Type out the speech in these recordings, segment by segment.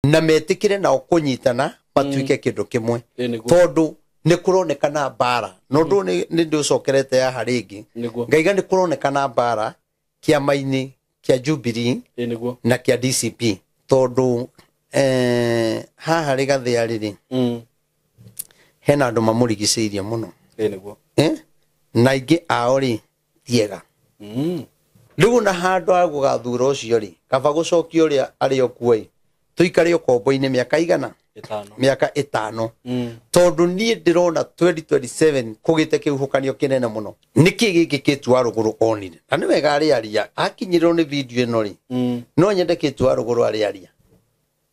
na metikire na okunyitana matuike kindu kimwe tondu ni kuronekana bara no ndu ni nducokerete ya haringi ngaiga ni kuronekana bara kiama-ini kia Jubilee na kia DCP tondu haha rigathi ariri hena andu mamurigiceirie muno na ingi ao ri tiega riu na handu agugathura ucio ri kaba gucokia uria ari okuoi tuikare ukombo-ini miaka igana miaka 5 tondu nie ndirona 2027 kugite kihuhukanio kinene muno niki giki kitua ruguru onire na ni wega ari aria akinyirwo ni video ino ri no nyende kitua ruguru ari aria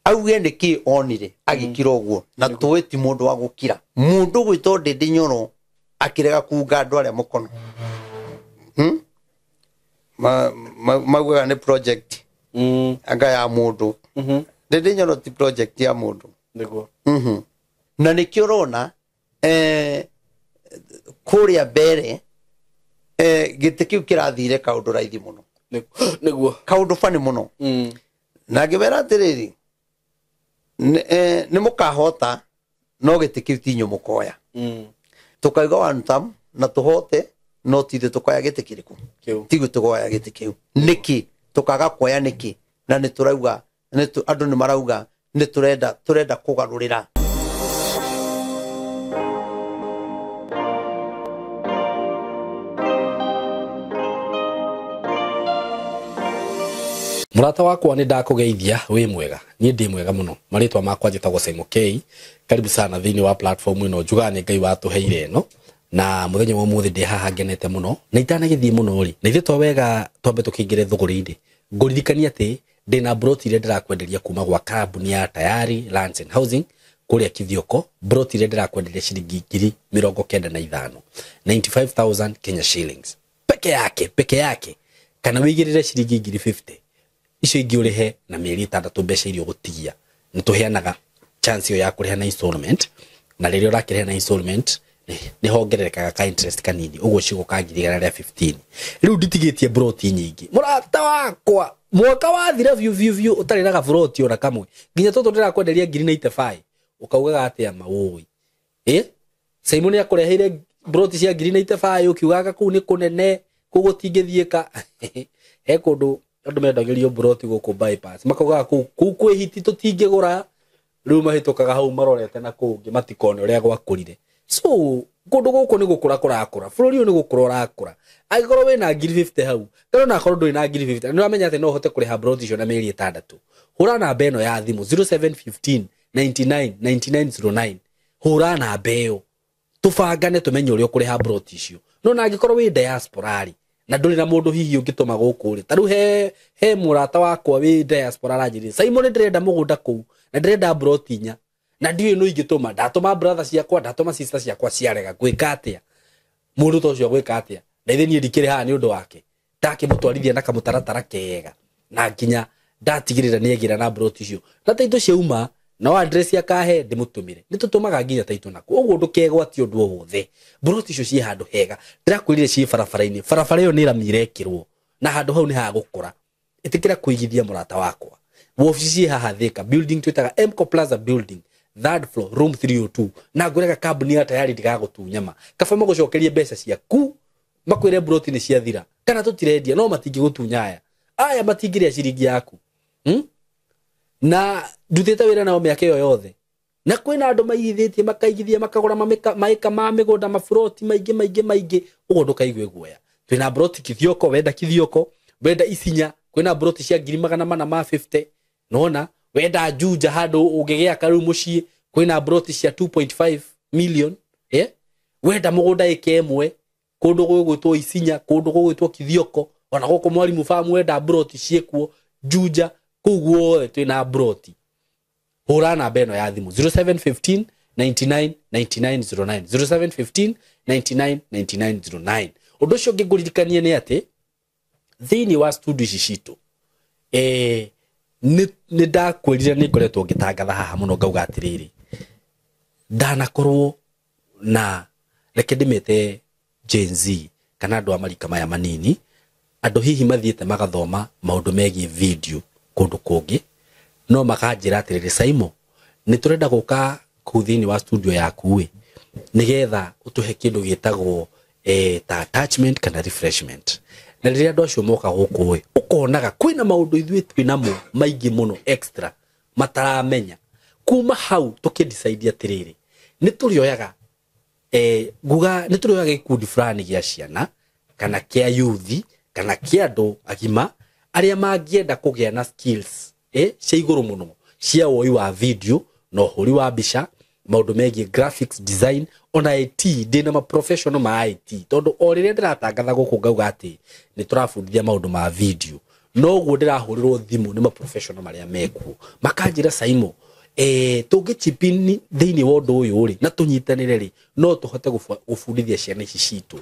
auge niki onire agikira uguo na tuweti mundu wa gukira mundu gwito ndindi nyoro akirega kuunga andu aria mukono mauga ni project anga ya mundu ndindi nyoro ti project ya mundu niguo na nikiorona kuria mbere gite kiu kirathire kaundu raithi muno niguo kaundu fani muno na ngibera atiriri ni mukahota no gite kiu tinyo mukoya tukaiga one time na tuhote no tithe tukoya gite kiriku tigu tukoya gite kiu niki tukaga koya niki na ni turauga andu ni marauga ni turenda kugarurira Murata wakwa ni ndakugeithia wi mwega nie ndi mwega muno maritwa makwa njitagwo Simon K karibu sana thini wa platform ino njugane ngai watuheire ino na muthenya wa muthi ndi haha ngenete muno na itanagithie muno ri na ithe to wega twambe tukingire thuguri-ini nguririkania ati ndina broti ile ndirakwenderia kuma gwa kambuni ya Tayari Lands and Housing kuria Kithioko broti ile ndirakwenderia shilingi 95,000 95,000 Kenya shillings peke yake kana wigirire shilingi 50 icio ingi urihe na mieri 6 mbeca irio gutigia nituheanaga chance yo ya kuriha na installment na ririo rakireha na installment ni hongererekaga ka interest kanini uguo cigukagirira ria 15 riu nditigitie broti nyingi murata wakwa mwaka wathira view utarinaga broti ona kamwe nginya toto ndirakwenderia 95 ukaugaga atia maui Simon ya kureheire broti cia 95 ukiugaga kuu ni kunene kugutingithieka he kundu andu mendagirio broti guku bypass makaugaga kuu kwihiti tutingigura riu mahitukaga hau marorete na kungi matikone uria gwakurire so kundu guku ni gukura kurakura bururi ni gukura urakura agikoro we na 50 hau kana na korwo ndui na 50 ni wamenya ati no hote kuriha broti icio na mieri 6 hura na beno ya thimu 0715 99 9909 hura na beo tufangane tumenye uria kuriha broti icio no na agikoro we diaspora na nduri na mundu hihi ungituma guku ri taru he murata wakwa wi diaspora rajiri Simon ndirenda mugunda ku na ndirenda broti nya na ndiwe no ingituma ndatuma brothers ciakwa ndatuma sisters ciakwa ciarega gwika atia mundu to cio gwika atia na ithe nie ndikire ha ni undu wake ndake mutwarithia na kamutaratara kega na nginya ndatigirira ni egira na broti cio na taito ciauma no address ya kahe ndimutumire nitutumaga nginya taito nako uguo ndukegwa ti undu wothe broti cio ci handu hega ndirakwirire ci barabara-ini barabara iyo ni ramirekirwo na handu hau ni ha gukura itikira kuigithia murata wakwa wofici haha Thika building twitaga Mco Plaza building 3rd floor room 302 na ngurega kambuni ya Tayari ndigagutunyama kaba mugucokerie mbeca ciaku makwire broti ni ciathira kana tutirendia no matingi gutunyaya aya matingiria ciringi yaku na ndutete wira nao miaka iyo yothe na kwina andu maigithitie makaigithia makagura maika ma migunda mafuroti maingi ugo ndukaigue guoya twina broti Kithioko wenda Kithioko wenda Isinya kwina broti cia 450 nona wenda Juja handu ungigea karu mucii kwina broti cia 2.5 million wenda mugunda ikemwe kundu gwitwo Isinya kundu gwitwo Kithioko ona guko mwalimu famu wenda broti ciekuo Juja kuguo twina broti hura na beno ya thimu 0715 99 9909 0715 99 9909 undu cio ngiguririkania ni ati thini wa studio ici citu ni ndakwirire ni ngoretwo ngitangatha haha muno ngauga atiriri ndanakorwo na reke ndimete Gen Z kana andu amarika maya manini andu hihi mathiete magathoma maundu megie video kundu kungi no makanjira atiriri Saimo ni turenda guka kuthini wa studio yaku nigetha utuhe kindu gitagwo ta attachment kana refreshment na riria andu acio moka guku ukonaga kwina maundu ithui twinamo maingi muno extra mataramenya kuma hau tukidecide atiriri ni turioyaga guga ni turioyaga ikundi fulani gia ciana kana kia youth kana kia andu agima aria mangienda kugia na skills cia iguru muno cia woi wa video no huri wa bica maundu megie graphics design ona IT ndina ma professional ma IT tondu o riria ndiratangatha guku ngauga ati ni turafundithia maundu ma video no guo ndirahurirwo thimu ni ma professional maria meku makanjira Saimo tungechipini thiini wondu uyu ri na tunyitanire ri no tuhote gufundithia ciana ici citu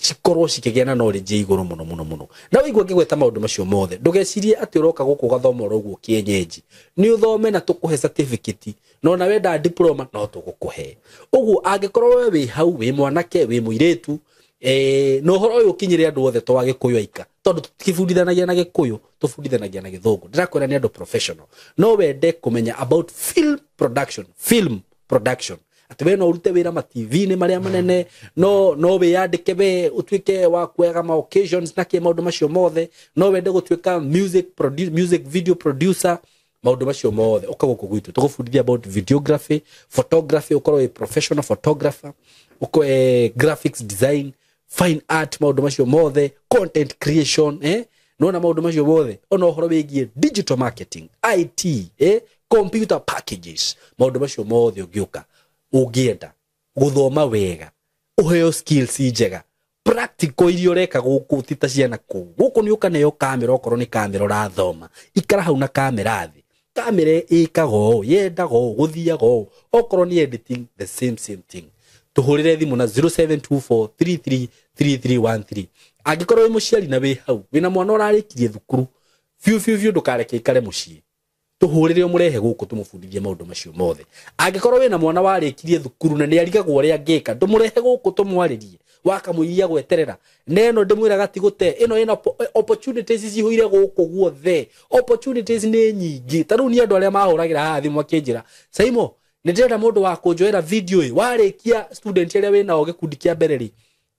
cikorwo cikigia na knowledge iguru muno na wigwa ngigweta maundu macio mothe ndugecirie ati uroka guku gathoma uguo kienyeji ni uthome na tukuhe certificate no na wenda diploma no tugukuhe uguo angikorwo we wi hau wi mwanake wi muiretu no horo uyu kinyire andu othe to agikuyu aika tondu tukifundithanagia na gikuyu tufundithanagia na githungu ndirakwira ni andu professional no wende kumenya about film production ati we no urute wira ma TV ni maria manene no we yandike we utwike wa kuega ma occasions na ke maundu macio mothe no wende gutwika music video producer maundu macio mothe ukaguku gwitu tugufundithia about videography photography ukorwo a professional photographer uko graphics design fine art maundu macio mothe content creation no na maundu macio mothe ona uhoro wigie digital marketing IT computer packages maundu macio mothe ungiuka ungienda guthoma wega uheo skills njega practical irio reka guku tita ciana guku ni ukaneyo kamera okorwo ni kamera urathoma ikara hau na kamera thi kamera ikago yendago guthiago okorwo ni editing the same thing tuhurire thimu na 0724333313 angikorwo wi muciari na wi hau wina mwana urarikirie thukuru fiu ndukareke ikare mucii tuhurire murehe guku tumufundithie maundu macio mothe angikorwo wina mwana warikirie thukuru na ni arigagwo ria ngika ndumurehe guku tumwaririe wakamuiria gweterera neno ndimwiraga tigute ino ina opportunities cihuire guku guothe opportunities ni nyingi taru ni andu aria mahuragira hathi mwakinjira Saimo ndirenda mundu wa kunjoera video warikia student aria wina o gikundi kia mbereri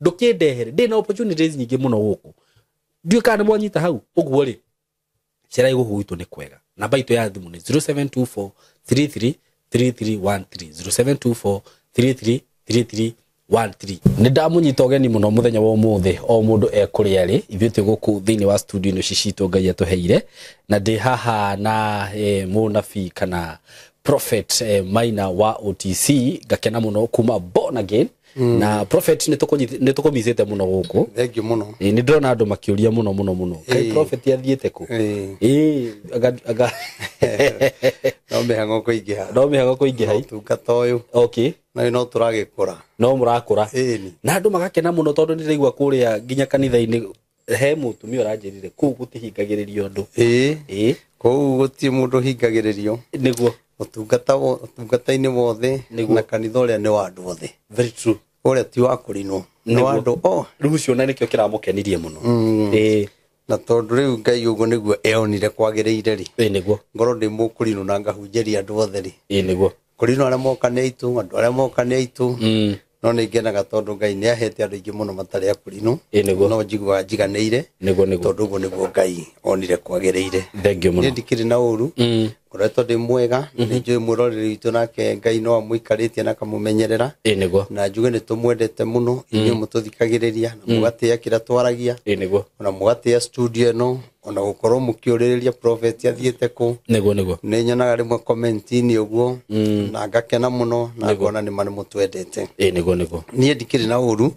ndukindehere ndina opportunities nyingi muno guku ndio kana mwanyita hau uguo ri cirai guku gwitu ni kwega namba itu ya thimu ni 0724333313 0724333313 ni ndamunyita ogeni muno muthenya wa umuthi o mundu ekuria ri ithuite guku thiini wa studio ino cicito ngai atuheire na ndi haha na munabii kana prophet Maina wa OTC gakena muno kuma born again na prophet ni tukumizite muno guku thank you muno ni ndona andu makiuria muno kai prophet athiete ku aga no mihango kuingiha tungata uyu okay na no turagikura no murakura na andu magakena muno tondu ndiraigwa kuria nginya kanitha-ini he mutumia uranjirire ku gutihingagiririo andu ku guti mundu hingagiririo niguo utungata-ini wothe na kanitha uria ni wa andu othe very true uria ti wa kurinwo ni wa andu rucio na nikio kiramukenirie muno na tondu riu ngai uguo niguo eonire kwagiriire ri niguo ngoro ndi mukurino na ngahunjeria andu othe ri niguo kurino aria moka ni aitu andu aria moka ni aitu no ni ngenaga tondu ngai ni ahete andu ingi muno matari akurino no njigwa njiganeire tondu uguo niguo ngai onire kwagiriire thank you muno ni ndikiri na uru ngoretwo ndi mwega ni njui mwiroreri witu nake ngai no amwikaritie na kamumenyerera niguo na njuge ni tumwendete muno inyuĩ mututhikagiriria na mugatia kira twaragia niguo ona mugatia studio no ona gukorwo mukiuririria prophet athiete ku niguo ni nyonaga rimwe comment-ini uguo na ngakena muno na ngona ni mani mutwendete niguo nie ndikiri na uru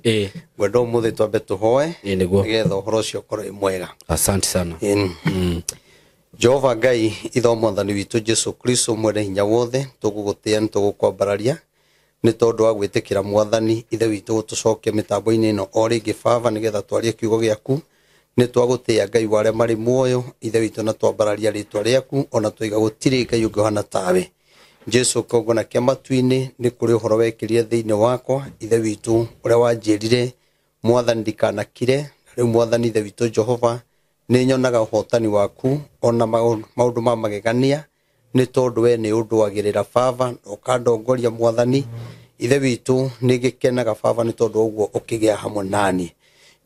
ngwenda umuthi twambe tuhoe nigetha uhoro ucio ukorwo mwega asante sana Jehova Ngai itho mwathani witu Jesu Kristo mwene hinya wothe tugugutia nitugukwambararia ni tondu wa gwitikira mwathani ithe witu gutucokia mitambo-ini ino o ringi baba nigetha twarie kiugo giaku ni twagutia Ngai waria mari muoyo ithe witu na twambararia ritwa riaku ona twiga gutiri Ngai ungi tawe Jesu kogona kia matu-ini ni kuri uhoro wekirie thiini wakwa ithe witu uria wanjirire mwathani ndikanakire riu mwathani ithe witu Jehova ni nyonaga uhotani waku ona maundu ma magegania nĩ tondũ we nĩ ũndũagĩrĩra baba ũkandongoria mwathani. Ithe witũ nĩ ngĩkenaga baba nĩ tondũ ũguo ũkĩgĩa hamwe nani.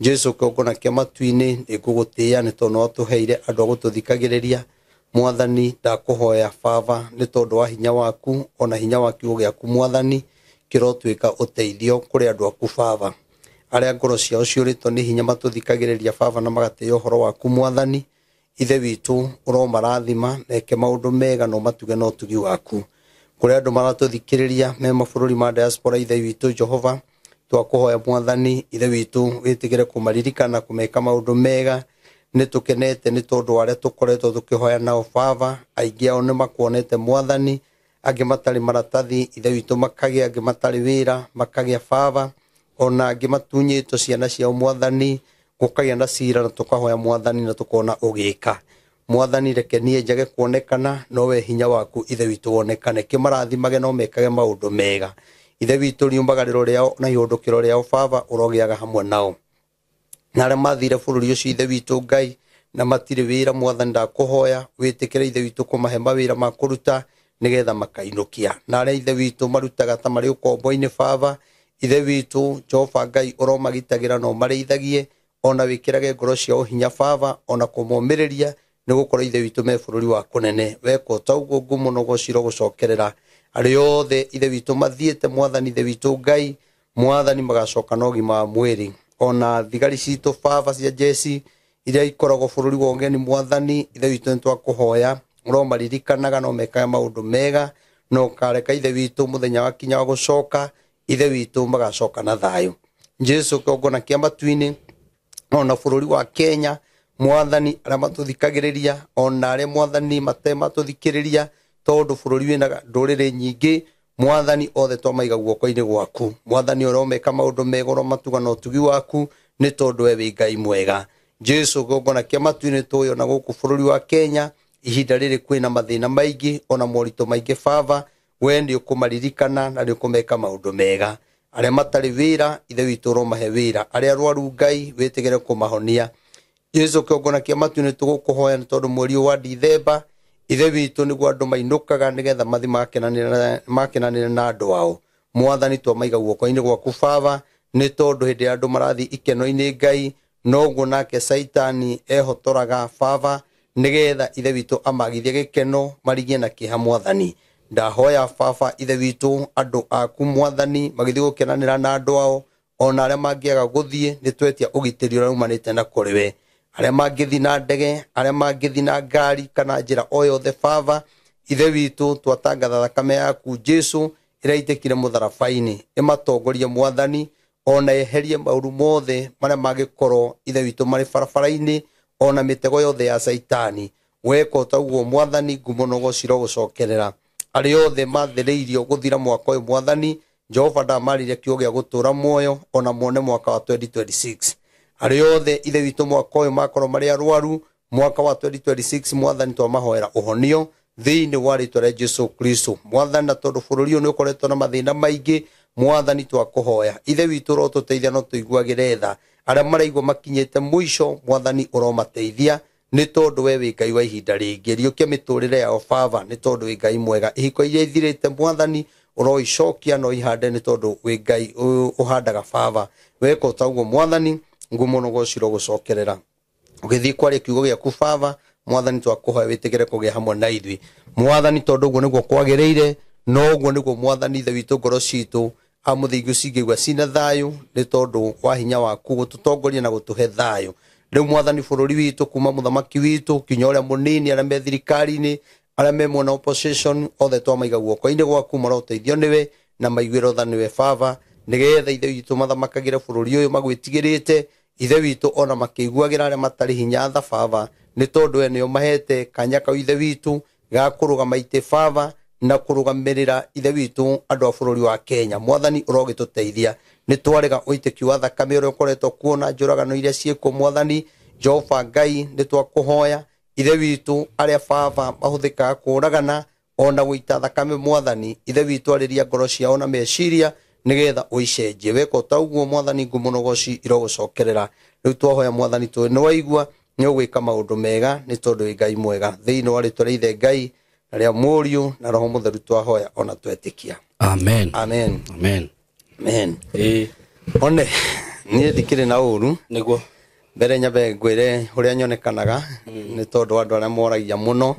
Jesu kĩongona kĩa matu-inĩ nĩ ngũgũtĩĩa nĩ tondũ no tũheire andũ a gũtũthikagĩrĩria. Mwathani ndakũhoya baba nĩ tondũ wa hinya waku ona hinya wa kiugo gĩaku mwathani kĩrotwĩka ũteithio kũrĩ andũ aku baba arĩa ngoro ciao ciũrĩtwo nĩ hinya matũthikagĩrĩria baba na magatĩĩa ũhoro waku mwathani. Ithe witũ ũromarathima neke maũndũ mega no matuge no ũtugi waku kũrĩ andũ maratũthikĩrĩria me mabũrũri ma diaspora. Ithe witũ Jehova twakũhoya mwathani. Ithe witũ wĩtigĩre kũmaririkana kũmeka maũndũ mega. Nĩ tũkenete nĩ tondũ arĩa tũkoretwo tũkĩhoya nao baba aingĩ ao nĩ makuonete mwathani, angĩ matarĩ maratathi ithe witũ makagĩa, angĩ matarĩ wĩra makagĩa baba, ona angĩ matunyĩtwo ciana ciao mwathani gũkagĩa na cira na tũkahoya mwathani na tũkona ũgĩka. Mwathani reke niĩ njage kuonekana no we hinya waku ithe witũ wonekane, kĩmarathimage no mekage maũndũ mega. Ithe witũ riumbagarĩro rĩao na ihũndũkĩro rĩao baba ũrogĩaga hamwe nao. Na arĩa mathire bũrũri ũcio ithe witũ Ngai na matirĩ wĩra mwathani ndakũhoya wĩtĩkĩre ithe witũ kũmahe mawĩra ma kũruta nĩgetha makainũkia. Na arĩa ithe witũ marutaga ta marĩ ũkombo-inĩ baba ithe witũ Jehova Ngai ũromagitagĩra no marĩithagie ona wĩkĩrage ngoro ciao hinya baba ona kũmomĩrĩria nĩ gũkorwo ithe witũ me bũrũri wa kũnene. Weka ta ũguo ngũmũno gũciro gũcokerera arĩa othe ithe witũ mathiĩte mwathani ithe witũ Ngai mwathani magacoka na ũgima wa mwĩrĩ. Ona thigari citũ baba cia jesi iria ikoragwo bũrũri wa ũgeni mwathani ithe witũ nĩ twakũhoya ũromaririkanaga no mekaga maũndũ mega no kareka ithe witũ mũthenya wa kinya wa gũcoka ithe witũ magacoka na thayũ. Jesu kĩongona kĩa matu-inĩ ona bũrũri wa Kenya mwathani arĩa matũthikagĩrĩria ona arĩa mwathani matematũthikĩrĩria tondũ bũrũri wĩna ndũrĩrĩ nyingĩ mwathani othe twamaiga guoko-inĩ gwaku. Mwathani ũromeka maũndũ mega ũromatuga na ũtugi waku nĩ tondũ we wĩ Ngai mwega. Jesu kĩongona kĩa matu-inĩ tũĩ ona gũkũ bũrũri wa Kenya ihinda rĩrĩ kwĩna mathĩna maingĩ ona moritũ maingĩ baba we nĩ ũkũmaririkana na nĩ ũkũmeka maũndũ mega. Arĩa matarĩ wĩra ithe witũ ũromahe wĩra, arĩa arwaru Ngai wĩtigĩre kũmahonia. Jesu kĩongona kĩa matu-inĩ tũgũkũhoya nĩ tondũ mweri wa Dithemba ithe witũ nĩguo andũ mainũkaga nĩgetha mathi makenanĩre na andũ ao. Mwathani twamaiga guoko-inĩ gwaku baba nĩ tondũ hĩndĩ andũ marathi ikeno-inĩ Ngai noguo nake Saitani ehotoraga baba nĩgetha ithe witũ amagithie gĩkeno marigie na kĩeha mwathani. Ndahoya baba ithe witũ andũ aku mwathani magĩthiĩ gũkenanĩra na andũ ao ona arĩa mangĩaga gũthiĩ nĩ twetia ũgitĩri ũrĩa umanĩte na kũrĩ we. Arĩa mangĩthi na ndege, arĩa mangĩthi na ngari kana njĩra o yothe baba ithe witũ twatangatha thakame yaku Jesu ĩrĩa itĩkire mũtharaba-inĩ ĩmatongorie mwathani ona eherie maũru mothe marĩa mangĩkorwo ithe witũ marĩ barabara-inĩ ona mĩtego yothe ya Saitani. Weka ta ũguo mwathani ngumo gũciro gũcokerera arĩa othe mathĩrĩirio gũthira mwaka ũyũ mwathani Jehova ndamarĩria kiugo gĩa gũtũra muoyo ona mone mwaka wa 2026. Arĩa othe ithe witũ mwaka ũyũ makorwo marĩ arwaru mwaka wa 2026 mwathani twamahoera ũhonio thĩinĩ wa rĩĩtwa rĩa Jesu Kristo mwathani. Na tondũ bũrũri ũyũ nĩ ũkoretwo na mathĩna maingĩ mwathani twakũhoya ithe witũ ũrotũteithia no tũiguagĩre tha. Arĩa maraigua makinyĩte mũico mwathani ũromateithia nĩ tondũ we wĩ Ngai wa ihinda rĩngĩ. Riũkia mĩtũrĩre yao baba nĩ tondũ wĩ Ngai mwega. Ihiko iria ithirĩte mwathani ũroicokia no ihande nĩ tondũ wĩ Ngai ũhandaga baba. Weka ta ũguo mwathani ngumo no gũciro gũcokerera ũgĩthiĩ kwaria kiugo gĩaku baba mwathani twakũhoya wĩtigĩre kũgĩa hamwe na ithuĩ mwathani tondũ ũguo nĩguo kwagĩrĩire no ũguo nĩguo mwathani ithe witũ ngoro citũ amũthĩingu cingĩigua cina thayũ nĩ tondũ wa hinya waku gũtũtongoria na gũtũhe thayũ. Rĩu mwathani bũrũri witũ kuma mũthamaki witũ kinya ũrĩa mũnini arĩa me thirikari-inĩ arĩa me mwena opposition othe twamaiga guoko-inĩ gwaku maroteithio nĩwe na maiguĩro tha nĩwe baba nĩgetha ithe witũ mathamakagĩre bũrũri ũyũ magwĩtigĩrĩte ithe witũ ona makĩiguagĩra arĩa matarĩ hinya tha baba nĩ tondũ we nĩo mahete kanya kau ithe witũ ga kũrũgama itĩ baba na kũrũgamĩrĩra ithe witũ andũ a bũrũri wa Kenya. Mwathani ũrogĩtũteithia nĩ twarega ũitĩki wa thakame ũrĩa ũkoretwo kuona njũragano iria ciĩkwo mwathani Jehova Ngai nĩ twakũhoya ithe witũ arĩa baba mahũthĩkaga kũragana ona gũita thakame mwathani ithe witũ arĩria ngoro ciao na meciria nĩgetha ũicenjie. Weka ta ũguo mwathani ngumo no goci irogũcokerera rĩu twahoya mwathani tũĩ nĩ waigua nĩ ũgwĩka maũndũ mega nĩ tondũ wĩ Ngai mwega thĩinĩ wa rĩĩtwa rĩa ithe Ngai na ria Mũriũ na Roho Mũtheru twahoya ona twetikia. Amen. Amen. Amen. Amen. One nie ndikire na uru niguo mbere nyabe ngwire uria nyonekanaga ni tondu andu aria moragia muno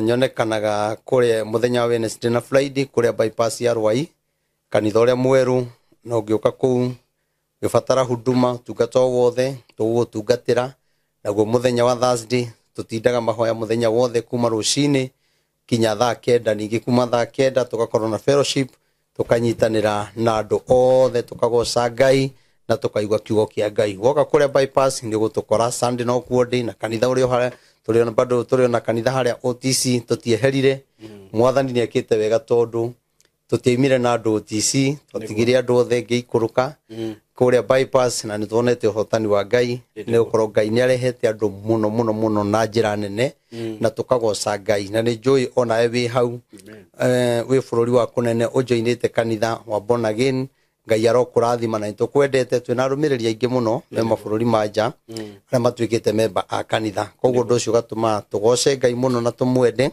nyonekanaga kuria muthenya wa Wednesday na Friday kuria bypass ya Rwai kanitha uria mweru no ngioka kuu gifatara huduma tungata wothe tugutungatira naguo muthenya wa Thursday tutindaga mahoya muthenya wothe kuma rucini kinya thaa 9 ningi kuma thaa 9 tugakorwo na fellowship tukanyitanira na andu othe tukagoca Ngai na tukaigwa kiugo kia Ngai woka kuria bypass ndi gutukora Sunday no kuondi na kanitha urio haria turi ona bado turi ona kanitha haria OTC tutieherire mwathani ni akite wega tondu tutiimire na andu OTC tutigire andu othe ngiikuruka kuria bypass na nituonete uhotani wa Ngai ni ukorwo Ngai ni arehete andu muno na njira nene na tukagoca Ngai na ni njui ona ewi hau wi bururi wa kunene ujoinite kanitha wa born again Ngai arokurathima na nitukwendete twina rumiriri aingi muno me mabururi manja aria matwikite member a kanitha koguo ndu ucio gatuma tugoce Ngai muno na tumwende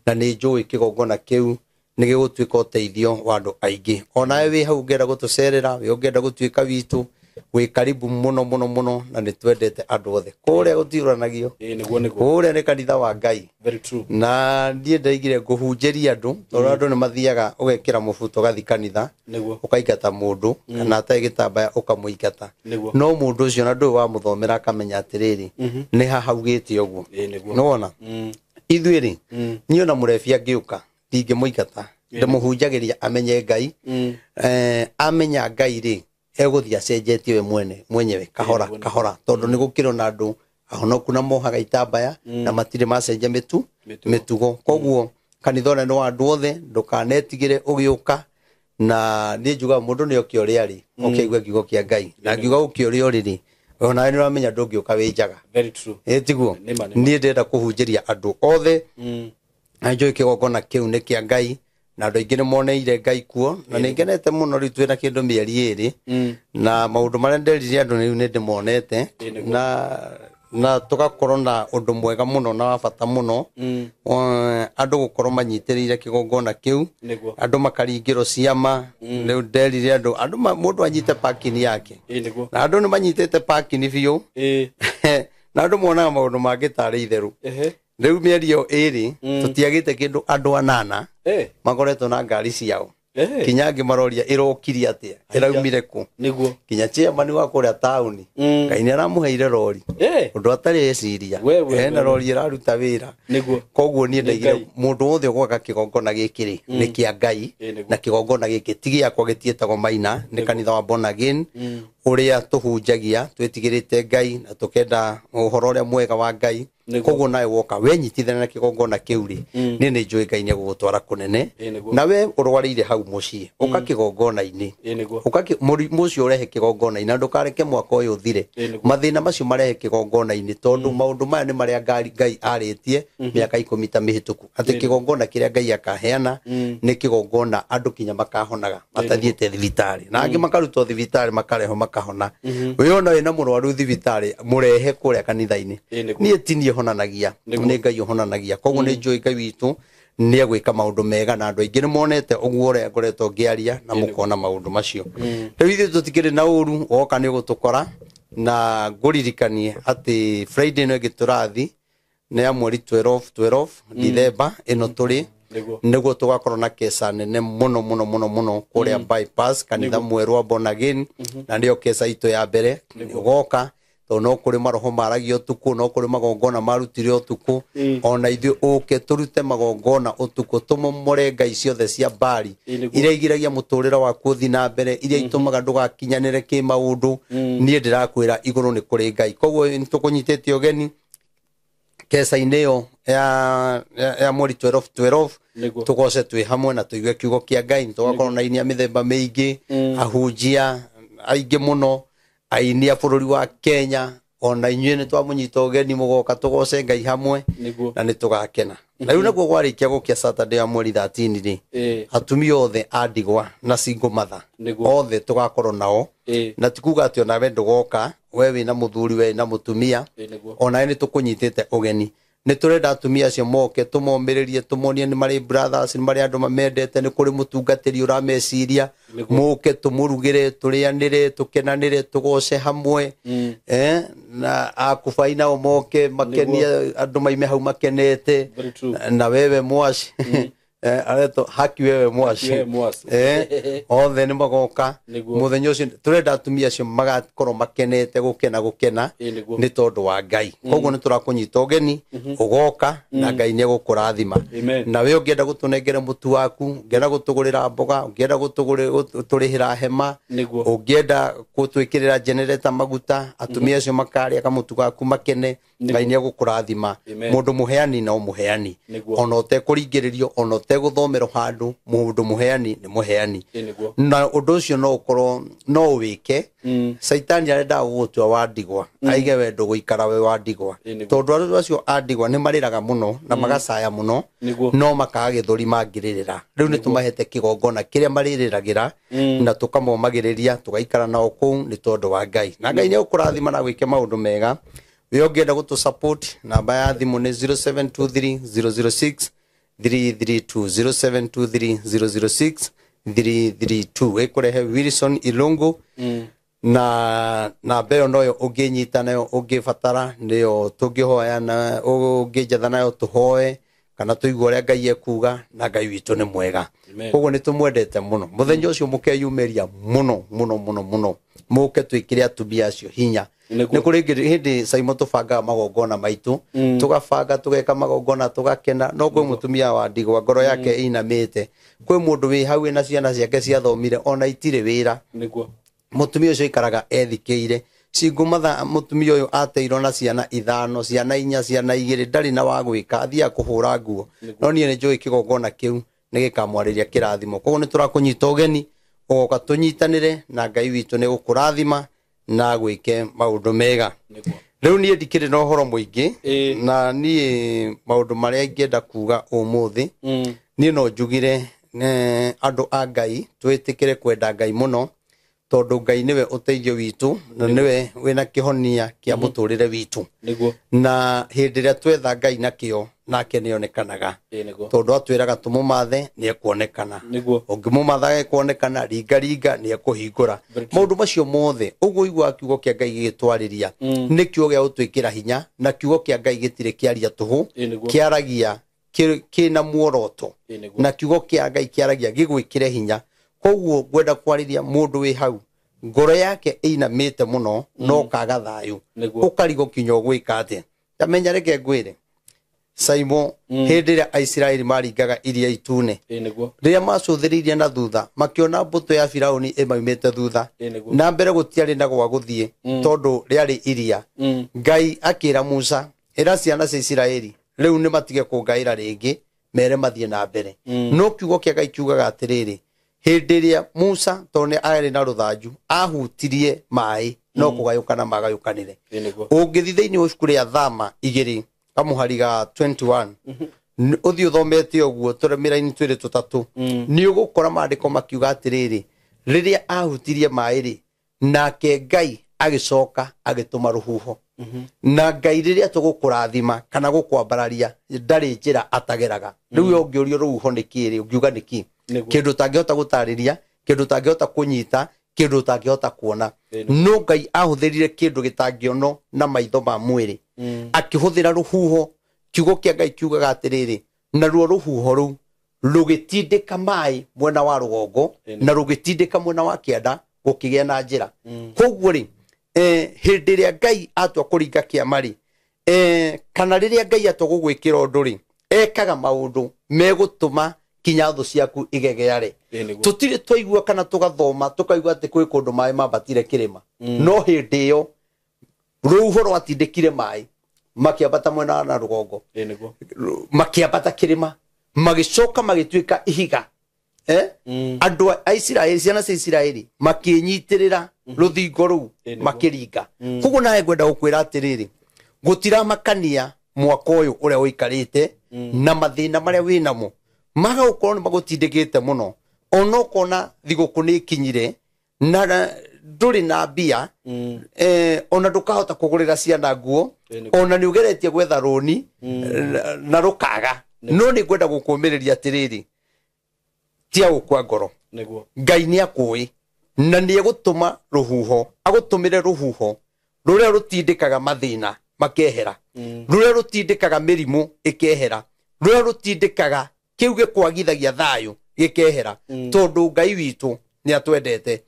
na ni njui kigongona kiu nige gutwika uteithio wa andu aingi ona wi hau ngenda gutucerera wi ngenda gutwika witu wi karibu muno na ni twendete andu othe kuria gutiuranagio niguo kuria ni kanitha wa Ngai very true na ndie ndaigire nguhunjeria andu tondu andu ni mathiaga ugekira mubuto gathi kanitha ukaingata mundu kana ata gitambaya ukamuingata no mundu ucio na ndu wa muthomera akamenya atiriri ni hahaugite uguo nona ithuiri ni ona murefia ngiuka ndinge muingata ndimuhunjagiria amenye Ngai amenya Ngai ri eguthia cenjetie we mwenyewe kahora tondu ni gukiro na andu ahonoku na mohaga itambaya na matire macenje mitugo koguo kanitha ona no andu othe ndukanetigire ugiuka na ni njuga mundu ni okio riari okigwe kiugo kia Ngai na ngiuga ukio riori ona ni uramenya ndungiuka winjaga very true tiguo ni ndenda kuhunjiria andu othe anjoi kigongona kiu ni kia Ngai na andu aingi ni moneire Ngai kuo na ni ngenete muno ri twina kindu mieri iri na maundu maria nderire andu ni ndimonete na tugakorwo na undu mwega muno na wabata muno andu gukorwo manyitirire kigongona kiu andu makaringiro ciama riu nderire andu mundu anyite parking yake na andu ni manyitete parking biu na andu monaga maundu mangitari itheru riu mieri yo iri tutiagite kindu andu 8 makoretwo na ngari ciao kinyangi maroria irokiria atia iraumire ku niguo kinya chairman wa kuria tauni Ngai ni aramuheire rori undu atari eciria na rori iraruta wira niguo koguo ni ndaigire mundu wothe gwaka kigongona gikiri ni kia Ngai na kigongona giki tigiakwa gitietagwo Maina ni kanitha wa born again uria tuhunjagia twetigirite Ngai na tukenda uhoro uria mwega wa Ngai koguo nawe woka wenyitithana na kigongona kiuri ni njui Ngai ni gugutwara kunene na we urwarire hau mucii uka kigongona-ini uka murimu ucio urehe kigongona-ini ndukareke mwaka uyu uthire mathina macio marehe kigongona-ini tondu maundu maya ni maria Ngai aritie miaka 10 ta mihituku ati kigongona kiria Ngai akaheana ni kigongona andu kinya makahonaga matathiete thibitari na angi makarutwo thibitari makareho makahona we ona wina murwaru thibitari murehe kuria kanitha-ini ni tinie honanagia ni Ngai honanagia koguo ni njui Ngai witu ni agwika maundu mega na andu aingi ni monete uguo ria ngoretwo ngiaria na mukona maundu macio riu ithu tutikire na uru woka ni gutukora na nguririkanie ati Friday no giturathi ni ya mweri 12 December ino turi niguo tugakorwo na kesa nene muno kuria bypass kanitha mweru wa born again na ndio kesa itu ya mbere ugoka to no kuri maroho maragio utuku no kuri magongona marutire utuku ona ithu uke turute magongona utuku tumomore Ngai ciothe cia bari iria igiragia muturira waku uthi na mbere iria itumaga ndugakinyanire ki maundu nie ndirakwira iguru ni kuri Ngai koguo nitukunyitete ogeni kesa-ini yo ya mweri 12 tugoce twi hamwe na tuigue kiugo kia Ngai tugakorwo na inia mithemba mingi ahunjia aingi muno ainia bururi wa Kenya ona inyuĩ ni twamunyita ogeni mugoka tugoce Ngai hamwe na ni tugakena na riu naguo gwarikia gukia Saturday ya mweri 13 ri atumia othe andigwa na single mother othe tugakorwo nao na tikuga ati ona we ndugoka we wina muthuri we na mutumia ona ni tukunyitite ogeni nä tå renda atumia acio moke tå momä tumonie nä marä brothers nä marä andå mamendete nä kå rä må tungatä ri å rameciria moke tå må rugä re tå rä anä re tå kenanä re tå goce hamwe na akubai nao moke makenie andå maime hau makenete na wewe mwaci areto haki wewe mwaci othe nä magoka må thenya å cio tå renda atumia acio magakorwo makenete gå kena nä tondå wa Ngai koguo nä tå rakå nyita å geni å goka na Ngai nä egå kå rathima na we å ngä enda gå tå nengere må tu waku å ngä enda gå tå gå rä ra mboga å ngä enda tå rä hä ra hema å ngä enda gå twä kä rä ra generator maguta atumia acio makarä kamå tu gaku makene Ngai nä egå kå rathima må ndå må heani no må heani ona å tekå ringä rä rio ona å tegå thomerwo handå må ndå må heani nä må heani na å ndå å cio no å korwo no å wä ke Saitani arendaga gå gå tua wa ndigwa aige wendo gå ikara we wa ndigwa tondå andå acio a ndigwa nä marä raga må no na magacaya må no no makaga gä thå ri mangä rä rä ra rä u nä tå mahete kä gongona kä rä a marä rä ragä ra na tå kamomagä rä ria tå gaikara nao kå u nä tondå wa Ngai na Ngai nä egå kå rathima na gwä ke maå ndå mega we å ngä enda gå tå support namba ya thimå nä 0723 006 332 0723 006 332 ikurehe Wilson Ilungu na namba ĩyo noyo ũngĩnyita nayo ũngĩbatara nĩyo tũngĩhoya na ũngĩnjetha nayo tũhoe kana tũigue ũrĩa Ngai ekuga na Ngai witũ nĩ mwega koguo nĩ tũmwendete mũno mũthenya ũcio mũkeyumĩria mũno mũke twĩkĩre atumia acio hinya nĩ kũrĩ hĩndĩ Simon tũbangaga magongona maitũ tũgabanga tũgeka magongona tũgakena no kwĩ mũtumia wa ndigwa ngoro yake ĩinamĩte kwĩ mũndũ wĩ hau na ciana ciake ciathomire ona itirĩ wĩra mũtumia ũcio ikaraga ethikĩire cingumatha mũtumia ũyũ ateirwo na ciana 5 ciana 4 ciana 2 ndarĩ na wa gwĩka athiaga kũhũra nguo no niĩ nĩ njũĩ kĩgongona kĩu nĩ gĩkamwarĩria kĩrathimo koguo nĩ tũrakũnyita ũgeni ũgoka tũnyitanĩre na Ngai witũ nĩ gũkũrathima na gwĩke maũndũ mega rĩu niĩ ndikĩrĩ na ũhoro mũingĩ na niĩ maũndũ marĩa ingĩenda kuga ũmũthĩ niĩ no njugire andũ a Ngai twĩtĩkĩre kwenda Ngai mũno tondũ Ngai nĩwe ũteithio witũ na nĩwe wĩna kĩhonia kĩa mũtũrĩre witũ na hĩndĩ ĩrĩa twetha Ngai na kĩo nake nĩonekanaga tondũ atwĩraga tũmũmathe nĩekuonekana ũngĩmũmatha ekuonekana ringa nĩekũhingũra maũndũ macio mothe ũguo igua kiugo kĩa Ngai gĩgĩtwarĩria nĩ kiugo gĩa gũtwĩkĩra hinya na kiugo kĩa Ngai gĩtirĩ kĩaria tũhũ kĩaragia kĩna muoroto na kiugo kĩa Ngai kĩaragia gĩgwĩkĩre hinya koguo ngwenda kwarĩria mũndũ wĩ hau ngoro yake ĩinamĩte mũno no kaga thayũ ũkarigwo kinya ũgwĩka atĩa tamenya reke ngwĩre Simon hĩndĩ ĩrĩa Aisiraeli maringaga iria itune rĩrĩa macũthĩrĩirie na thutha makĩona mbũtũ ya Firaũni ĩmaumĩte thutha na mbere gũtiarĩ na gwa gũthiĩ tondũ rĩarĩ iria Ngai akĩra Musa ĩra ciana cia Isiraeli rĩu nĩ matige kũngaĩra rĩngĩ mere mathiĩ na mbere no kiugo kĩa Ngai kiugaga atĩrĩrĩ hĩndĩ ĩrĩa Musa tondũ nĩ arĩ na rũthanju ahutirie maĩ no kũgayũkana magayũkanĩre ũngĩthiĩ thĩinĩ wa ibuku rĩa Thama 2 kamũhari ga 21 ũthiĩ ũthomete ũguo tũremĩra-inĩ twĩrĩ tũtatũ nĩ ũgũkora maandĩko makiuga atĩrĩrĩ rĩrĩa ahutirie maĩ-rĩ nake Ngai agĩcoka agĩtũma rũhuho na Ngai rĩrĩa tũgũkũrathima kana gũkwambararia ndarĩ njĩra atageraga rĩu ũngĩũrio rũhuho nĩ kĩĩ ũngiuga nĩ kĩĩ kĩndũ tangĩhota gũtarĩria kĩndũ tangĩhota kũnyita kĩndũ tangĩhota kuona no Ngai ahũthĩrire kĩndũ gĩtangĩonwo na maitho ma mwĩrĩ akĩhũthĩra rũhuho kiugo kĩa Ngai kiugaga atĩrĩrĩ naruo rũhuho rũu rũgĩtindĩka maĩ mwena wa rũgongo na rũgĩtindĩka mwena wa kĩanda gũkĩgĩa na njĩra koguo-rĩ hĩndĩ ĩrĩa Ngai atua kũringa kĩama-rĩ kana rĩrĩa Ngai atua gũgwĩkĩra ũndũ-rĩ ekaga maũndũ megũtũma kinya thũ ciaku igegeare tũtirĩ twaigua kana tũgathoma tũkaigua atĩ kwĩ kũndũ maĩ mambatire kĩrĩma no hĩndĩ ĩyo rũhuho rwatindĩkire maĩ makĩambata mwena na rũgongo makĩambata kĩrĩma magĩcoka magĩtuĩka ihiga andũ a Isiraeli ciana cia Isiraeli makĩnyitĩrĩra rũthingo rũu makĩringa koguo nawe ngwenda gũkwĩra atĩrĩrĩ gũtiramakania mwaka ũyũ ũrĩa ũikarĩte na mathĩna marĩa wĩnamo magagũkorwo nĩ magũtindĩkĩte mũno ona ũkona thigũkũ nĩ ikinyire na ndũrĩ na mbia ona ndũkahota kũgũrĩra ciana nguo ona ni ugeretie gwetha roni na rukaga no ni kwenda gukumireria atiriri tia gukwa ngoro Ngai ni akui na ni egutuma ruhuho agutumire ruhuho ruria rutindikaga mathina makehera ruria rutindikaga mirimu ikehera ruria rutindikaga kiuge kwagithagia thayo gikehera tondu Ngai witu ni atwendete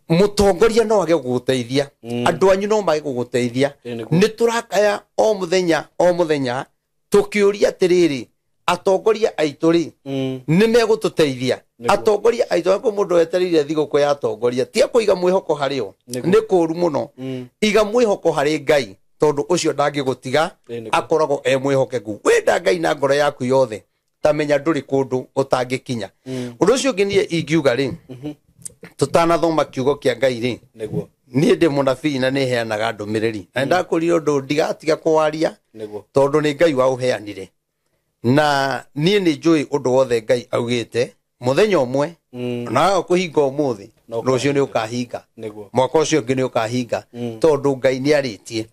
mutongoria no age guguteithia andu anyu no mage guguteithia ni turakaya o muthenya tukiuria atiriri atongoria aituri ni megututeithia atongoria aituri ko mundu weterire thiguko ya atongoria tia kuiga mwihoko hario ni kuru muno iga mwihoko hari Ngai tondu ucio ndangigutiga akoragwo mwihokegu wenda Ngai na ngoro yaku yothe tamenya nduri kundu utangikinya undu ucio nginie ingiuga ri tutanathoma kiugo kia Ngai ri nie ndi munabii na ni heanaga ndumiriri na ndakurire undu ndigatiga kuwaria tondu ni Ngai wa uheanire na nie ni njui undu wothe Ngai augite muthenya umwe na kuhinga umuthi rucio ni ukahinga mwaka ucio ngi ni ukahinga tondu Ngai ni aritie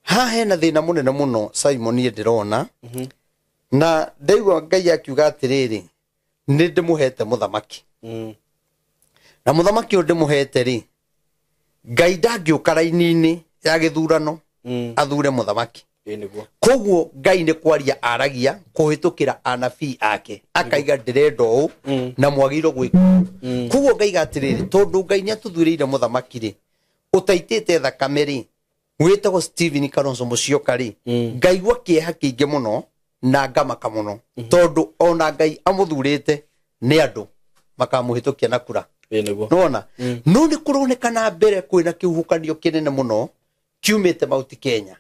ha hena thina munene muno Simon nie ndirona na ndaigua Ngai akiuga atiriri ni ndimuhete muthamaki na muthamaki undi muhete ri Ngai ndangiuka raini-ini ya githurano athure muthamaki koguo Ngai ni kwaria aragia kuhitukira anabii ake akaiga ndirenda u na mwagiro gwika koguo Ngai gatiriri tondu Ngai ni atuthureire muthamaki ri utaitite thakame ri gwitagwo Stephen Kalonzo Musyoka ri Ngai wa kieha kiingi muno na ngamaka muno tondu ona Ngai amuthurite ni andu makamuhitukia na kura nona no ni kuronekana mbere kwina kihuhukanio kinene muno kiumite Mount Kenya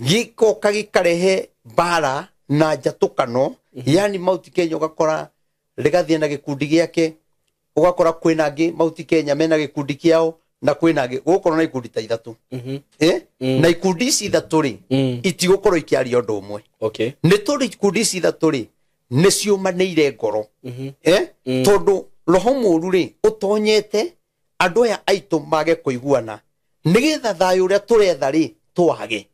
giko kagikarehe bara na jatukano yani Mount Kenya ugakora rigathie na gikundi giake ugakora kwina ngi Mount Kenya mena gikundi kiao na kwina ngi gukora na ikundi ta ithatu na ikundi ici ithatu ri itigukorwo ikiaria undu umwe ni turi ikundi ici ithatu ri ni ciumaneire ngoro tondu roho muru ri utonyete andu aya aitu mage kuiguana nigetha thayo uria turetha ri twage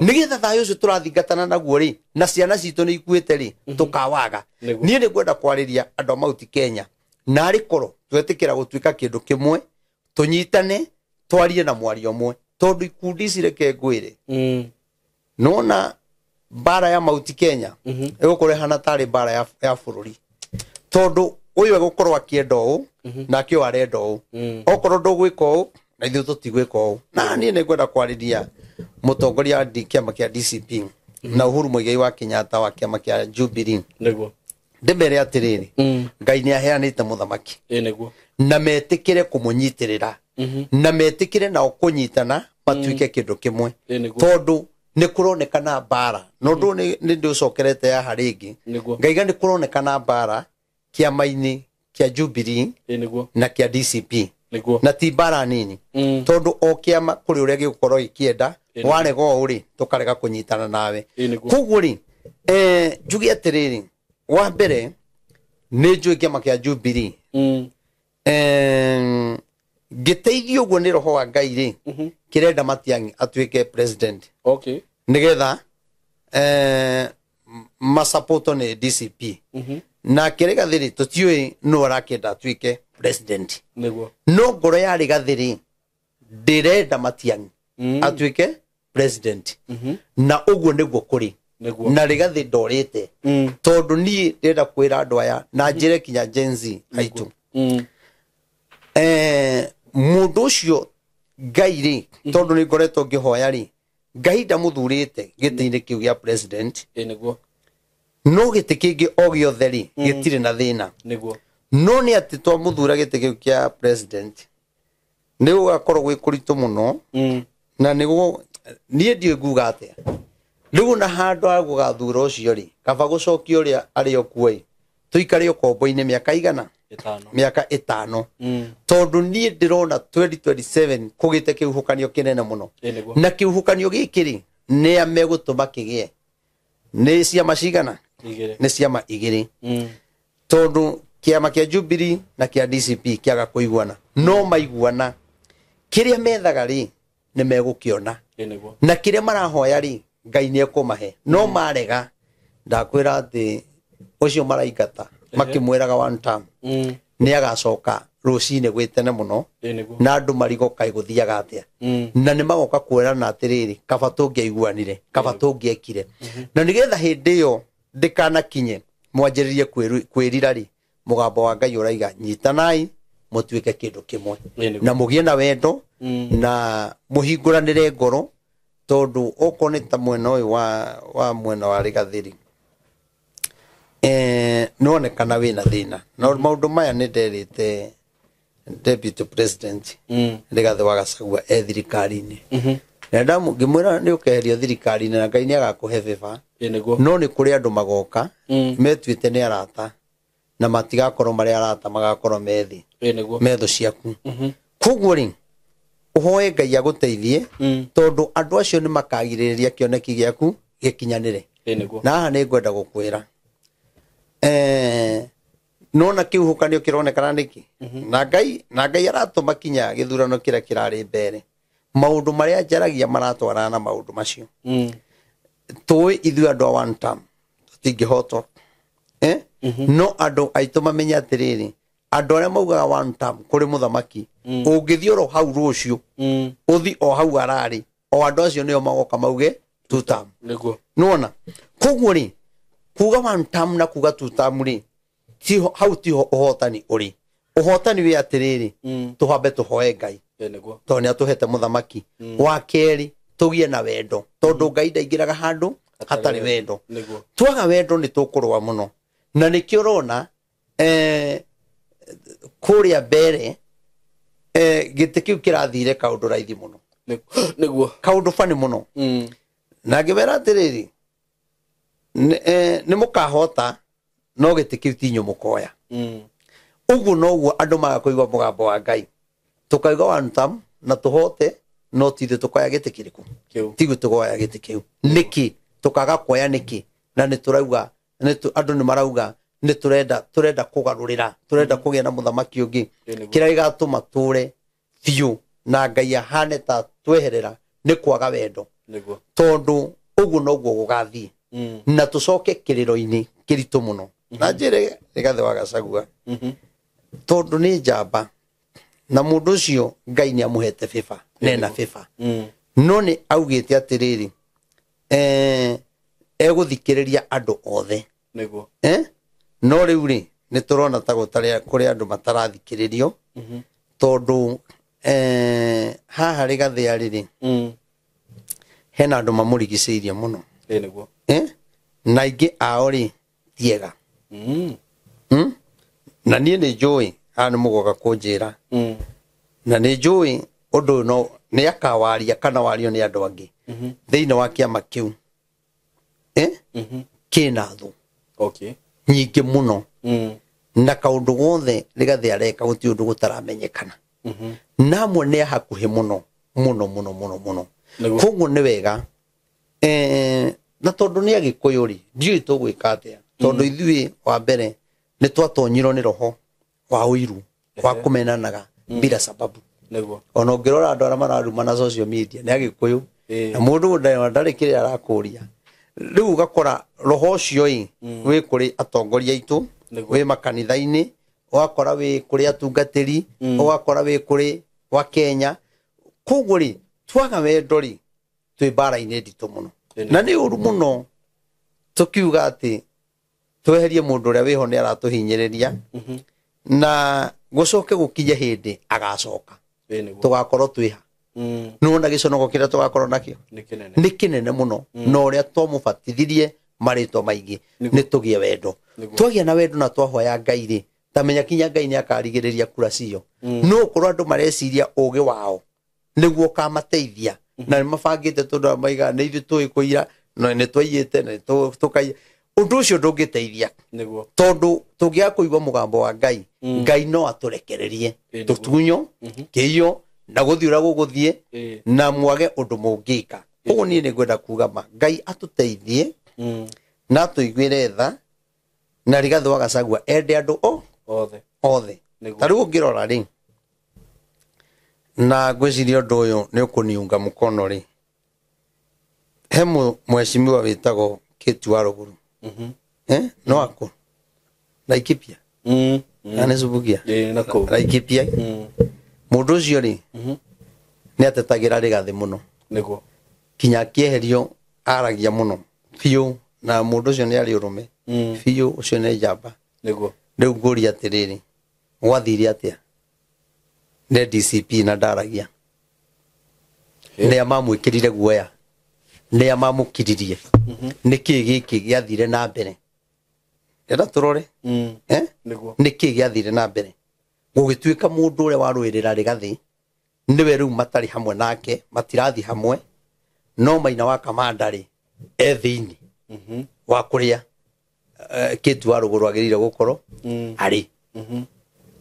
nigetha thayo ucio turathingatana naguo ri na ciana citu ni ikuite ri tukawaga nie ni kwenda kwariria andu a Mount Kenya na rikoro twetikira gutuika kindu kimwe tunyitane twarie na mwario mwe tondu ikundi cireke ngwire nona bara ya Mount Kenya egukore hana tari bara ya bururi tondu uyu egukorwo akienda u na kio arenda u okorwo ndugwika u na ithu tutigwika u na nie ni kwenda kwariria mutongoria wa kiama kia DCP na Uhuru Muigai wa Kenyatta wa kiama kia Jubilee niguo ndimere atiriri Ngai ni aheanite muthamaki na metikire kumunyitirira na metikire na okunyitana matuike kindu kimwe tondu ni kuronekana bara no ndu ni nducokerete ya haringi Ngaiga ni kuronekana bara kiama-ini kia Jubilee na kia DCP na ti bara nini tondu o kiama kuri uria gigukorwo gikienda warega uri tukarega kunyitana nawe koguo ri njugi atiriri wa mbere ni njui kiama kia Jubilee giteithio uguo ni roho wa Ngai ri kirenda Matiang'i atuike president nigetha masapoto ni DCP na kirega thiri tutiui no arakenda atuike president no ngoro ya rigathiri ndirenda Matiang'i atuike president na uguo niguo kuri na rigathi ndorite tondu ni ndenda kwira andu aya na njire kinya Gen Z aitu mundu ucio Ngai ri tondu ni ngoretwo ngihoya ri Ngai ndamuthurite giti-ini kiu gia president no giti kingi o giothe ri gitire na thina no ni ati twamuthura giti kiu kia president ni ugakorwo gwi kuritu muno na niguo nie ndio nguga atia riu na handu agugathura ucio ri kaba gucokia uria ari okuoi tuikare ukombo-ini miaka igana miaka 5 tondu nie ndirona 2027 kugite kihuhukanio kinene muno na kihuhukanio gikiri ni amegutuma kigie ni ciama cigana ni ciama igiri tondu kiama kia Jubilee na kia DCP kiaga kuiguana no maiguana kiria methaga ri ni megukiona na kire marahoya ri Ngai ni ekumahe no marega ndakwira ati ucio maraigata makimwiraga one time ni agacoka rucine gwitene muno na andu marigoka iguthiaga atia na ni magoka kwirana atiriri kaba tungiaiguanire kaba tungiekire na nigetha hindi yo ndikana kinye mwanjiririe kwirira ri mugambo wa Ngai uraiga nyitanai mutuike kindu kimwe na mugie na wendo na muhinguranire ngoro tondu okoneta mwena uyu wa mwena wa Rigathiri none kana wina thina no maundu maya ni nderite Deputy President Rigathi wa Gachagua thirikari-ini na ndamu ngimwira ni ukeheria thirikari-ini na Ngai ni agakuhe viva no ni kuri andu magoka metuite ni arata na matigakorwo mari arata magakorwo methi metho ciaku koguo ri uhoe Ngai aguteithie tondu andu acio ni makagiriria kioneki giaku gikinyanire na haha ni ngwenda gukwira nona kiuhukanio kironekana niki na Ngai aratuma kinya githurano kira kirari mbere maundu maria njaragia maratwarana na maundu macio tui ithu andu one time tutingihotwo no andu aitu mamenya atiriri andu aria maugaga one time kuri muthamaki ungithioro hau rucio uthi o hau arari o andu acio nio magoka mauge two time nona koguo ri kuga one time na kuga two time ri tiho hau tiho uhotani uri uhotani wi atiriri tuhambe tuhoe Ngai to ni atuhete muthamaki wa keri tugie na wendo tondu Ngai ndaingiraga handu hatari wendo twaga wendo ni tukurwa muno na nikio rona kuria mbere gite kiu kirathire kaundu raithi muno niguo kaundu fani muno na ngibera atiriri ni mukahota no gite kiu tinyo mukoya ugu noguo andu magakuigwa mugambo wa Ngai tukaiga one time na tuhote no tithe tukoya gite kiriku tigu tukoya gite kiu niki tukaga koya niki na ni turauga andu ni marauga ni turenda kugarurira turenda kugia na muthamaki ungi kira igatuma ture thiu na Ngai ahane ta tweherera ni kwaga wendo tondu ugu noguo gugathie na tucoke kiriro-ini kiritu muno na njire Rigathi wa Gachagua tondu ni njamba na mundu ucio Ngai ni amuhete fifa nena fifa no ni augite atiriri eguthikiriria andu othe no riu ri ni turona ta gutari kuri andu matarathikiririo tondu haha Rigathi ariri hena andu mamurigiceirie muno na ingi ao ri tiega na nie ni njui ani mugoka kunjira na ni njui undu no ni akawaria kana wario ni andu angi thiini wa kiama kiu kina thu nyingi muno na kaundu gothe Rigathi areka guti undu gutaramenyekana namwe ni hakuhi muno koguo ni wega na tondu ni agikuyu ri ndiu tugwika atia tondu ithui wa mbere ni twatonyirwo ni roho wa uiru wa kumenanaga bila sababu ona ngirora andu aria mararuma na social media ni agikuyu na mundu ndari kire arakuria riu ugakora roho ucio wi kuri atongoria itu wi makanitha-ini ugakora wi kuri atungatiri ugakora wi kuri wa Kenya koguo ri twaga wendo ri twi bara-ini nditu muno na ni uru muno tukiuga ati tweherie mundu uria wiho ni aratuhinyiriria na gucoke gukinye hindi agacoka tugakorwo twiha nuna giconogo kiria tugakorwo nakio ni kinene muno no uria twamubatithirie maritwa maingi ni tugie wendo twagia na wendo na twahoya Ngai ri tamenya kinya Ngai ni akarigiriria kura cio no korwo andu mareciria ugi wao niguo kamateithia na ni mabangite tondu maiga ni ithu tui kuira no ni twaiyite ni tukai undu ucio ndungiteithia tondu tugia kuigwa mugambo wa Ngai Ngai no aturekererie tutunyo kiyo na guthiura guguthie na mwage undu mungika ugu ni ngwenda kuga ma Ngai atuteithie na tuigwire tha na Rigathi wa Gachagua ende andu othe tariu ngirora ri na ngwiciria undu uyu ni ukuniunga mukono ri hemu mheshimiwa witago Kate wa Ruguru no ako Laikipia anesubugia nako Laikipia mundu ucio ri ni atetagira rigathi muno niguo kinya kieherio aragia muno fiu na mundu ucio ni ari urume fiu ucio ni jamba niguo riu nguri atiriri gwathiri atia ne DCP na ndaragia ne amamwikirire guoya ne amamukiririe niki giki giathire na mbere era turore niguo niki giathire na mbere gugituika mundu ure waruirira rigathi niwe riu matari hamwe nake matirathi hamwe no Maina wa Kamandari ethini wa kuria Kate wa Ruguru agirire gukoro ari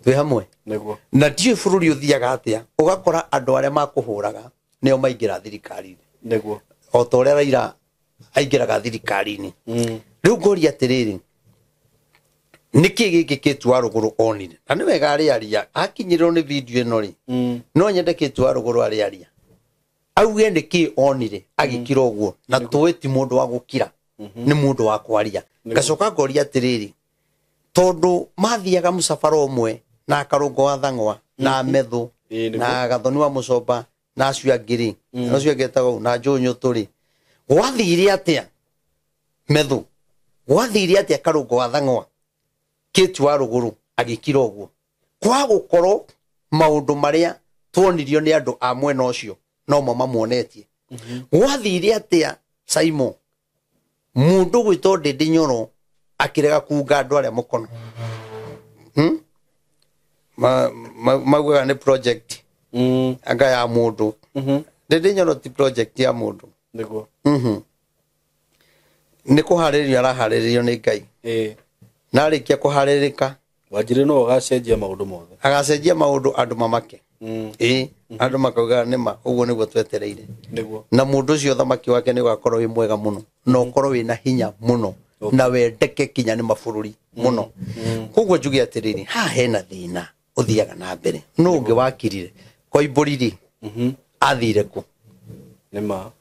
twi hamwe niguo na ndiye bururi uthiaga atia ugakora andu aria makuhuraga neo maingira thirikari niguo o to ria Raila aingiraga thirikari-ini riu ngori atiriri niki giki Kate wa Ruguru onire na ni wega aria akinyirwo ni video ino ri no nyende Kate wa Ruguru aria auge niki onire agikira uguo na tweti mundu wa gukira ni mundu wa kwaria gacoka ngori atiriri tondu mathiaga musafara umwe na akarungo wa Thang'wa na Methu na Gathoni wa Mucomba na acio angiri no cio getagwo na Njunyu turi gwathire atia Methu gwathire atia karungo wa Thang'wa Kate wa Ruguru agikira uguo kwa gukorwo maundu maria twonirio ni andu a mwena ucio no mamuonetie gwathire atia Simon mundu gwito Ndindi Nyoro akirega kuunga andu aria mukono magwa ni project anga ya mundu Ndindi Nyoro ti project ya mundu niguo ni kuharirio araharirio ni Ngai na arikia kuharirika Wanjiru no gacenjia maundu mothe agacenjia maundu andu mamake andu makauga nima uguo niguo twetereire niguo na mundu ucio thamaki wake ni gakorwo wi mwega muno no korwo wi na hinya muno na wendeke kinya ni mabururi muno koguo njuge atiriri ha hena thina uthiaga na mbere no unge wakirire koiburiri athire ku nima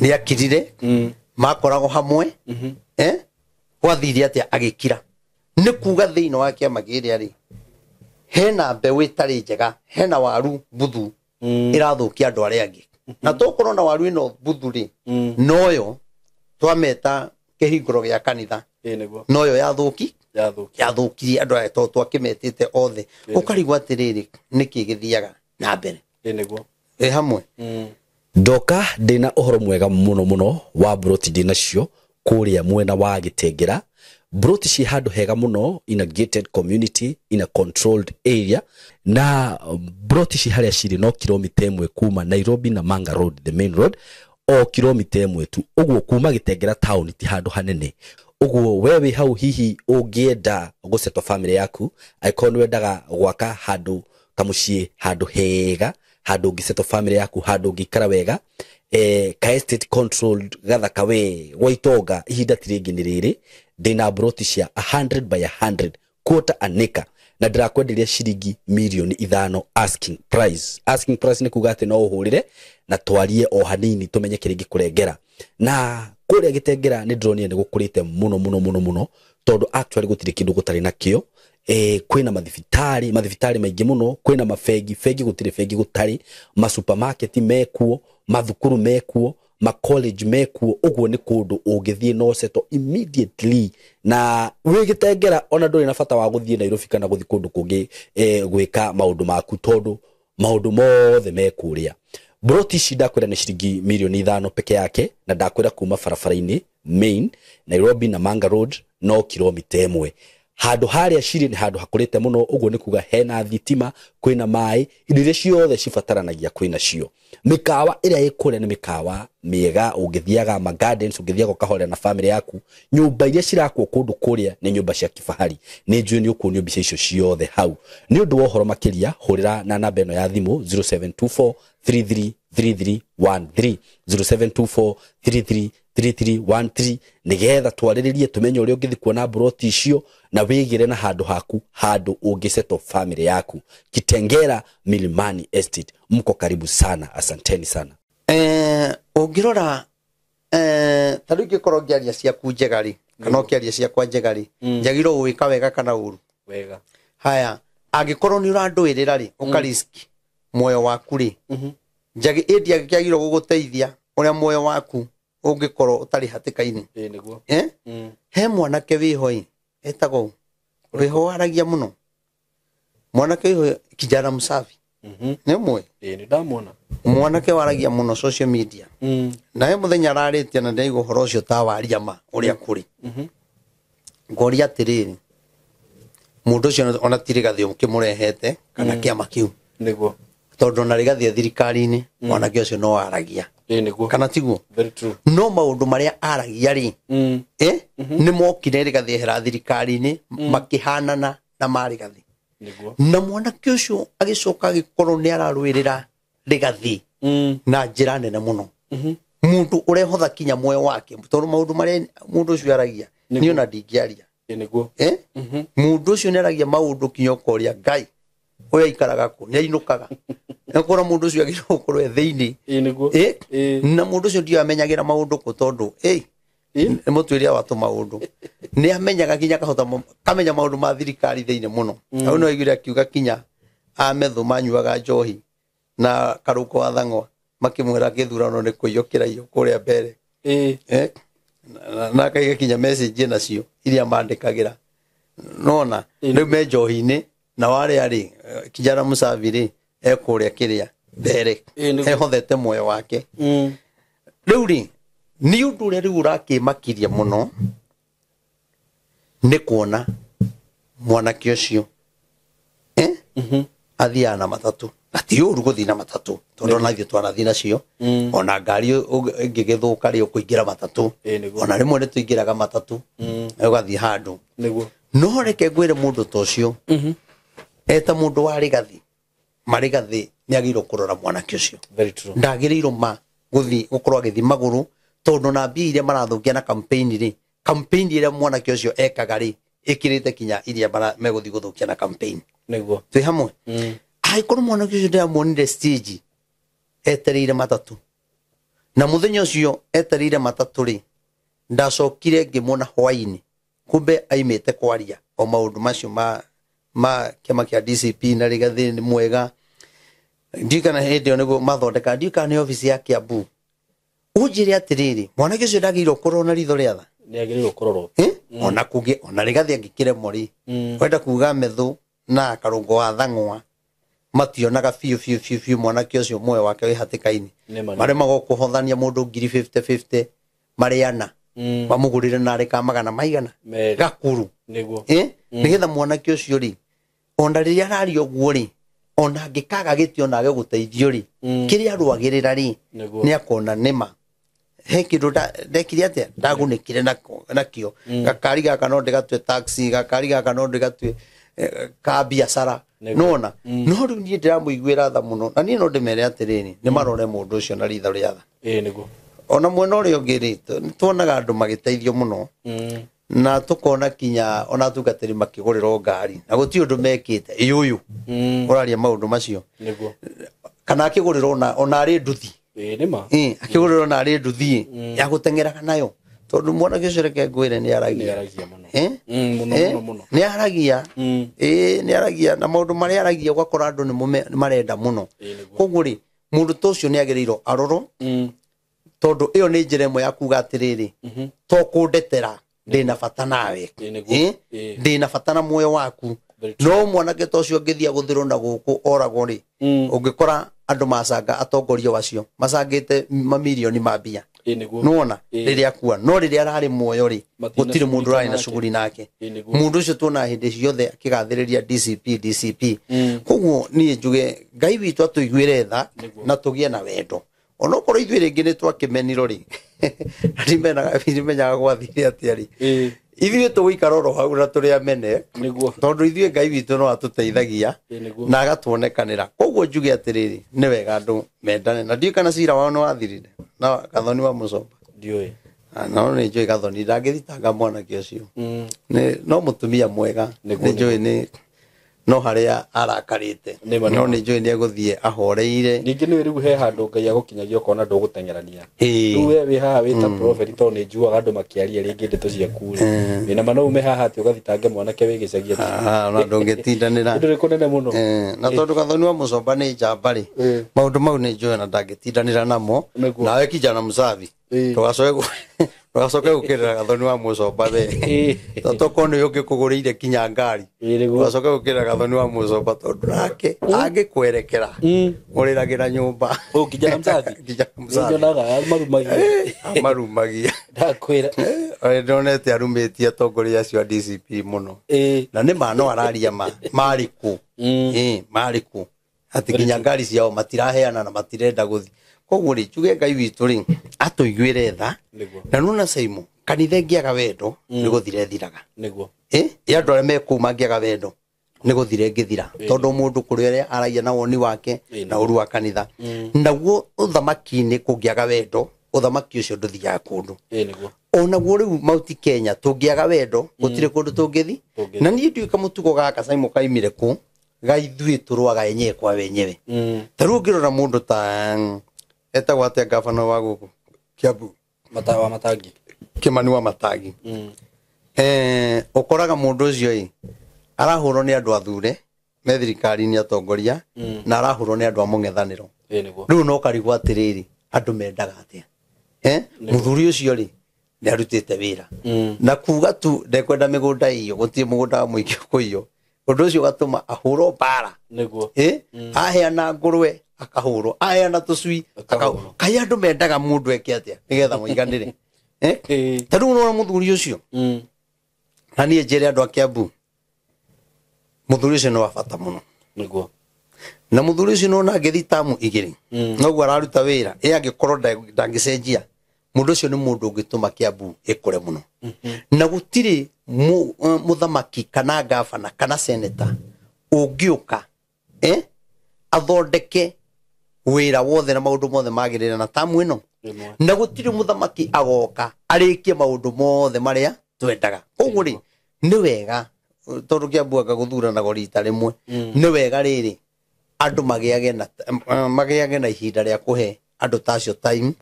ni akirire makorago hamwe gwathire atia agikira ni kuga thiino wa kiama giria ri hena mbeu itari njega hena waru buthu irathukia andu aria angi na tukorwo na waru ino buthu ri noyo twameta kihinguro gia kanitha niguo noyo yathukirie andu aria twakimetete othe ukarigwa atiriri niki githiaga na mbere niguo hamwe ndoka ndina uhoro mwega muno muno wa Buroti ndinacio kuria mwena wa Gitengera Buroti ci handu hega muno in a gated community in a controlled area na Buroti ci haria ciri no kilomita 1 kuma Nairobi na Manga Road the main road o kilomita 1 tu uguo kuma Gitengera town ti handu hanene uguo wewe hau hihi ungienda guceto family yaku aikonu wendaga gwaka handu kamucie handu hega handu ngiceto family yaku handu ngikara wega ka estate controlled gathaka we Waitonga ihinda tiringi ni riri ndina Buroti cia 100 by 100 quarter an acre na ndirakwenderia ciringi milioni 5 asking price ni kuga ati no uhurire na twarie o hanini tumenye kiringi kurengera na kuria Gitengera ni ndronire ni gukurite muno tondu actually gutire kindu gutari nakio kwina mathibitari maingi muno kwina fegi gutari ma supermarket mekuo mathukuru mekuo ma college mekuo uguo ni kundu ungithie no seto immediately na wi Gitengera ona nduri na bata wa guthie Nairobi kana guthi kundu kungi gwika maundu maku tondu maundu mothe mekuria Buroti shida kwira ni shiringi milioni 5 peke yake na ndakwira kuma barabara-ini main Nairobi na Manga Road no kilomita 1 handu haria ciri ni handu hakurite muno uguo ni kuga hena thitima kwina mai indo ciothe cibataranagia kwina cio mikawa iria ikure ni mikawa miega ungithiaga ma gardens ungithiaga kahore na family yaku nyumba iria cirakwo kundu kuria ni nyumba cia kifahari ni njui ni ukunio mbica icio ciothe hau ni undu wa uhoro makiria hurira na namba eno ya thimu 0724 333313 0724 3313 nigetha twariririe tumenye uria ungithi kuona Buroti icio na wigire na handu haku handu ungiceto family yaku Kitengera Milimani Estate mko karibu sana asanteni sana ungirora tariu ngikoro ngiaria ciaku njega ri kana ukiaria ciakwa njega ri njagirwo gwika wega kana uru wega haya angikorwo ni urandwirira ri ukarisk moyo waku ri njagi indi angiagirwo guguteithia uria moyo waku ungikorwo utari hatikaini niguo he mwanake wihoi etagwo wiho aragia muno mwanake wiho kijana msafi ne mwe ni ndamona mwanake waragia muno social media na he muthenya araritie na ndaigo horo ucio ta waria ma uria kuri ngoria tiriri mundu ucio ona tirigathio mukimurehete kana kiama kiu niguo tondu na rigathie thirikari-ini mwanake ucio no aragia niguo kana tiguo very true no maundu maria aragia ri ni mokire rigathie hera thirikari-ini makihanana na marigathi niguo na mwanake ucio agicoka agikorwo ni ararwirira rigathi na njira nene muno mundu urehotha kinya moyo wake tondu maundu maria mundu ucio aragia ni ona ndingiaria niguo mundu ucio ni aragia maundu kinya ukoria ngai oya ikaraga ku ni ainukaga ekora mundu ucio agirwo gukorwo thiini niguo na mundu ucio ndio amenyagira maundu ku tondu ni mutwiria watu maundu ni amenyaga kinya kahota kamenya maundu ma thirikari thiini muno au no igire akiuga kinya amethu manyuaga njohi na karuko wa thang'wa makimwira githurano ni kuiyukira iyo kuria mbere na kaiga kinya message nacio iria mandikagira nona riu me njohi-ini na wale ari kijana musaviri ekuria kiria mbere ehothete moyo wake riu ri ni undu ria riu urakimakiria muno ni kuona mwanake ucio athia na matatu ati uru guthi na matatu tondu na thio twarathi nacio ona ngari ngigithuka ri ukuingira matatu ona rimwe ni tuingiraga matatu ugathi handu niguo no reke ngwire mundu ta ucio eta mundu wa rigathi marigathi ni agirwo kurora mwanake ucio very true ndagiriirwo ma guthi gukorwo agithi maguru tondu na mbia iria marathukia na campaign ri campaign iria mwanake ucio ekaga ri ikirite kinya iria meguthi guthukia na campaign niguo twi hamwe aikorwo mwanake ucio ndiamuonire stage etereire matatu na muthenya ucio etereire matatu ri ndacokire ngimona hwaini kumbe aimite kwaria o maundu macio ma kiama kia DCP na rigathi ni mwega ndikana hindi niguo mathondeka ndikana ni ofisi ya Kiambu unjire atiriri mwanake ucio ndagirwo kurwo na ritho ria tha ni agirwo kurorwo ona kuge ona rigathi angikire mori wenda kuga methu na karungo wa thang'wa mationaga fiu mwanake ucio moyo wake wi hatikaini mari magokuhothania mundu ngiri 50 mariana bamugurire na reka magana maigana gakuru niguo nigetha mwanake ucio ri ona riria arari oguo ri ona ngikaga gitio na guteithio ri kiria rwagirira ri ni akona nima he kindu ndekire atia ndagunikire nakio gakari gaka no ndigatwe taxi gakari gaka no ndigatwe ka biashara nona no riu nie ndiramuiguira tha muno na nie no ndimere atiriri ni marore mundu ucio na ritho ria tha niguo ona mwena uria ungi ri tuonaga andu magiteithio muno na tukona kinya ona tungatiri makigurirwo ngari na guti undu mekite iyuyu uraria maundu macio niguo kana akigurirwo ona ari nduthi nima akigurirwo na ari nduthi ya gutengeraga nayo tondu mwanake ucio reke ngwire ni aragia muno ni aragia ni aragia na maundu maria aragia ugakora andu ni marenda muno koguo ri mundu ta ucio ni agirirwo arorwo tondu iyo ni njira imwe ya kuga atiriri to kundetera ndina bata nawe ndina bata na moyo waku no mwanake ta ucio ngithia guthirwo na guku oragwo ri ungikora andu macanga atongoria wacio macangite mamilioni ma mbia nona riria akua no riria arari muoyo ri gutire mundu rari na shughuli nake mundu ucio tuona hindi ciothe akigathiriria DCP koguo nie njuge ngai witu atuiguire tha na tugie na wendo ono korwo ithuĩ rĩngĩ nĩ twakimeniro ri ndimenyaga gwathire atĩa ri ithuĩ tũgũikara oro hau na tũrĩ amene tondũ ithuĩ ngai witũ no atũteithagia na agatuonekanĩra koguo njuge atĩrĩrĩ nĩ wega andũ mendane na ndiũĩ kana cira wao nĩ wathirire na Gathoni wa Mũcomba ndiũĩ no nĩ njũĩ Gathoni ndangĩthitanga mwanake ũcio no mũtumia mwega nĩ njũĩ no haria arakarite no ni njui ni eguthie ahoreire ningi ni riu he handu Ngai agukinyagia ukona ndugutengerania riu we haha wita prophet to ni njuaga andu makiaria ringi ndeto ciaku wina mano ume haha ati ugathitange mwanake wi gicagia na ndungitindanira nduri kunene muno na tondu Gathoni wa Mucomba ni njamba ri maundu mau ni njui na ndangitindanira namo nawe kijana msafi tugacoke gukirira Gathoni wa Mucomba we totokone yoke kuguriire kinya ngari tugacoke gukirira Gathoni wa Mucomba tondu nake angikwerekera uriragira nyumba kijana msafi njonaga marumagia ndakwira ndonete arumitie atongoria acio a DCP muno na ni mano araria mariku mariku ati kinya ngari ciao matiraheana na matirenda guthi koguo ri njuge Ngai witu ri atuiguire tha na nuna Saimo kanitha ngiaga wendo ni guthire thiraga niguo ya andu aria mekuma ngiaga wendo ni guthire ngithira tondu mundu kuri aria aragia na woni wake na uru wa kanitha naguo uthamaki-ini kungiaga wendo uthamaki ucio nduthiaga kundu niguo onaguo riu Mount Kenya tungiaga wendo gutire kundu tungithi na nie ndiuka mutugo gaka Saimo kaimire ku gaithui turwaga enyewe kwa wenyewe taru ngirora mundu ta etagwo atia gavana wa guku Kiambu matawa matangi Kimani wa Matangi ukoraga mundu ucio arahurwo ni andu athure me thirikari ni atongoria na arahurwo ni andu a mung'ethaniro riu no karigwo atiriri andu mendaga atia muthuri ucio ri ni arutite wira na kuga tu ndekwenda migunda iyo gutie mugunda muingi kuiyo undu ucio gatuma ahurwo bara niguo aheana ngurwe akahurwo aheana tucui akahurwo kai andu mendaga mundu eke atia nigetha muiganire tariu no muthuri ucio na nie njere andu a Kiambu muthuri ucio no wabata muno niguo na muthuri ucio no ngethi tamu igiri noguo araruta wira angikorwo ndangicenjia mundu ucio ni mundu ungituma Kiambu ikure muno na gutiri muthamaki kana gavana kana senator ungiuka athondeke wira wothe na maundu mothe magirira na tamu ino na gutiri muthamaki agoka arikie maundu mothe maria twendaga koguo ri ni wega tondu Kiambu akaguthura na gorita rimwe ni wega riri andu magiage na ihinda ria kuhe andu tacio time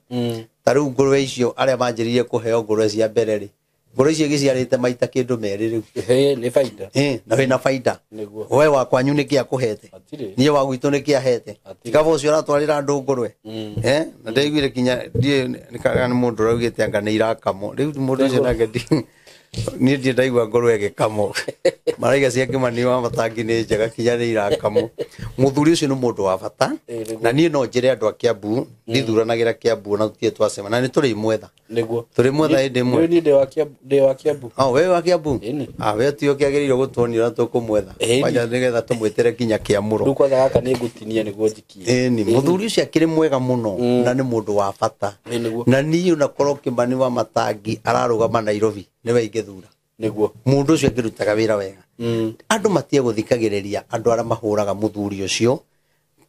tariu ngurwe icio aria manjiririe kuheo ngurwe cia mbere ri ngurwe icio giciarite maita kindu meri riu ni faida na wina faida we wa kwanyu ni kia kuhete nie wa gwitu ni kia hete tikaba ucio aratwarira andu ngurwe na ndeiguire kinya die ni mundu raugite anga ni irakamo riu mundu ucio nake ni ndie ndaigua ngurwe gikamo maraiga cia Kimani wa Matangi ni njega kinya ni irakamo muthuri ucio ni mundu wa bata na nie no njire andu a Kiambu ndithuranagira Kiambu na tutie twacema na ni turi mwetha niguo turi mwetha indi mwe ni ndi wa Kiambu we wa Kiambu we tio kiagiririo gutuonira tukumwetha waja nigetha tumwitere kinya Kiamuro riu kwatha gaka ni ngutinia niguo njikie ni muthuri ucio akiri mwega muno na ni mundu wa bata na nie unakorwo Kimani wa Matangi ararugama Nairobi niwe ingithura niguo mundu ucio ngirutaga wira wega andu matie guthikagiriria andu aria mahuraga muthuri ucio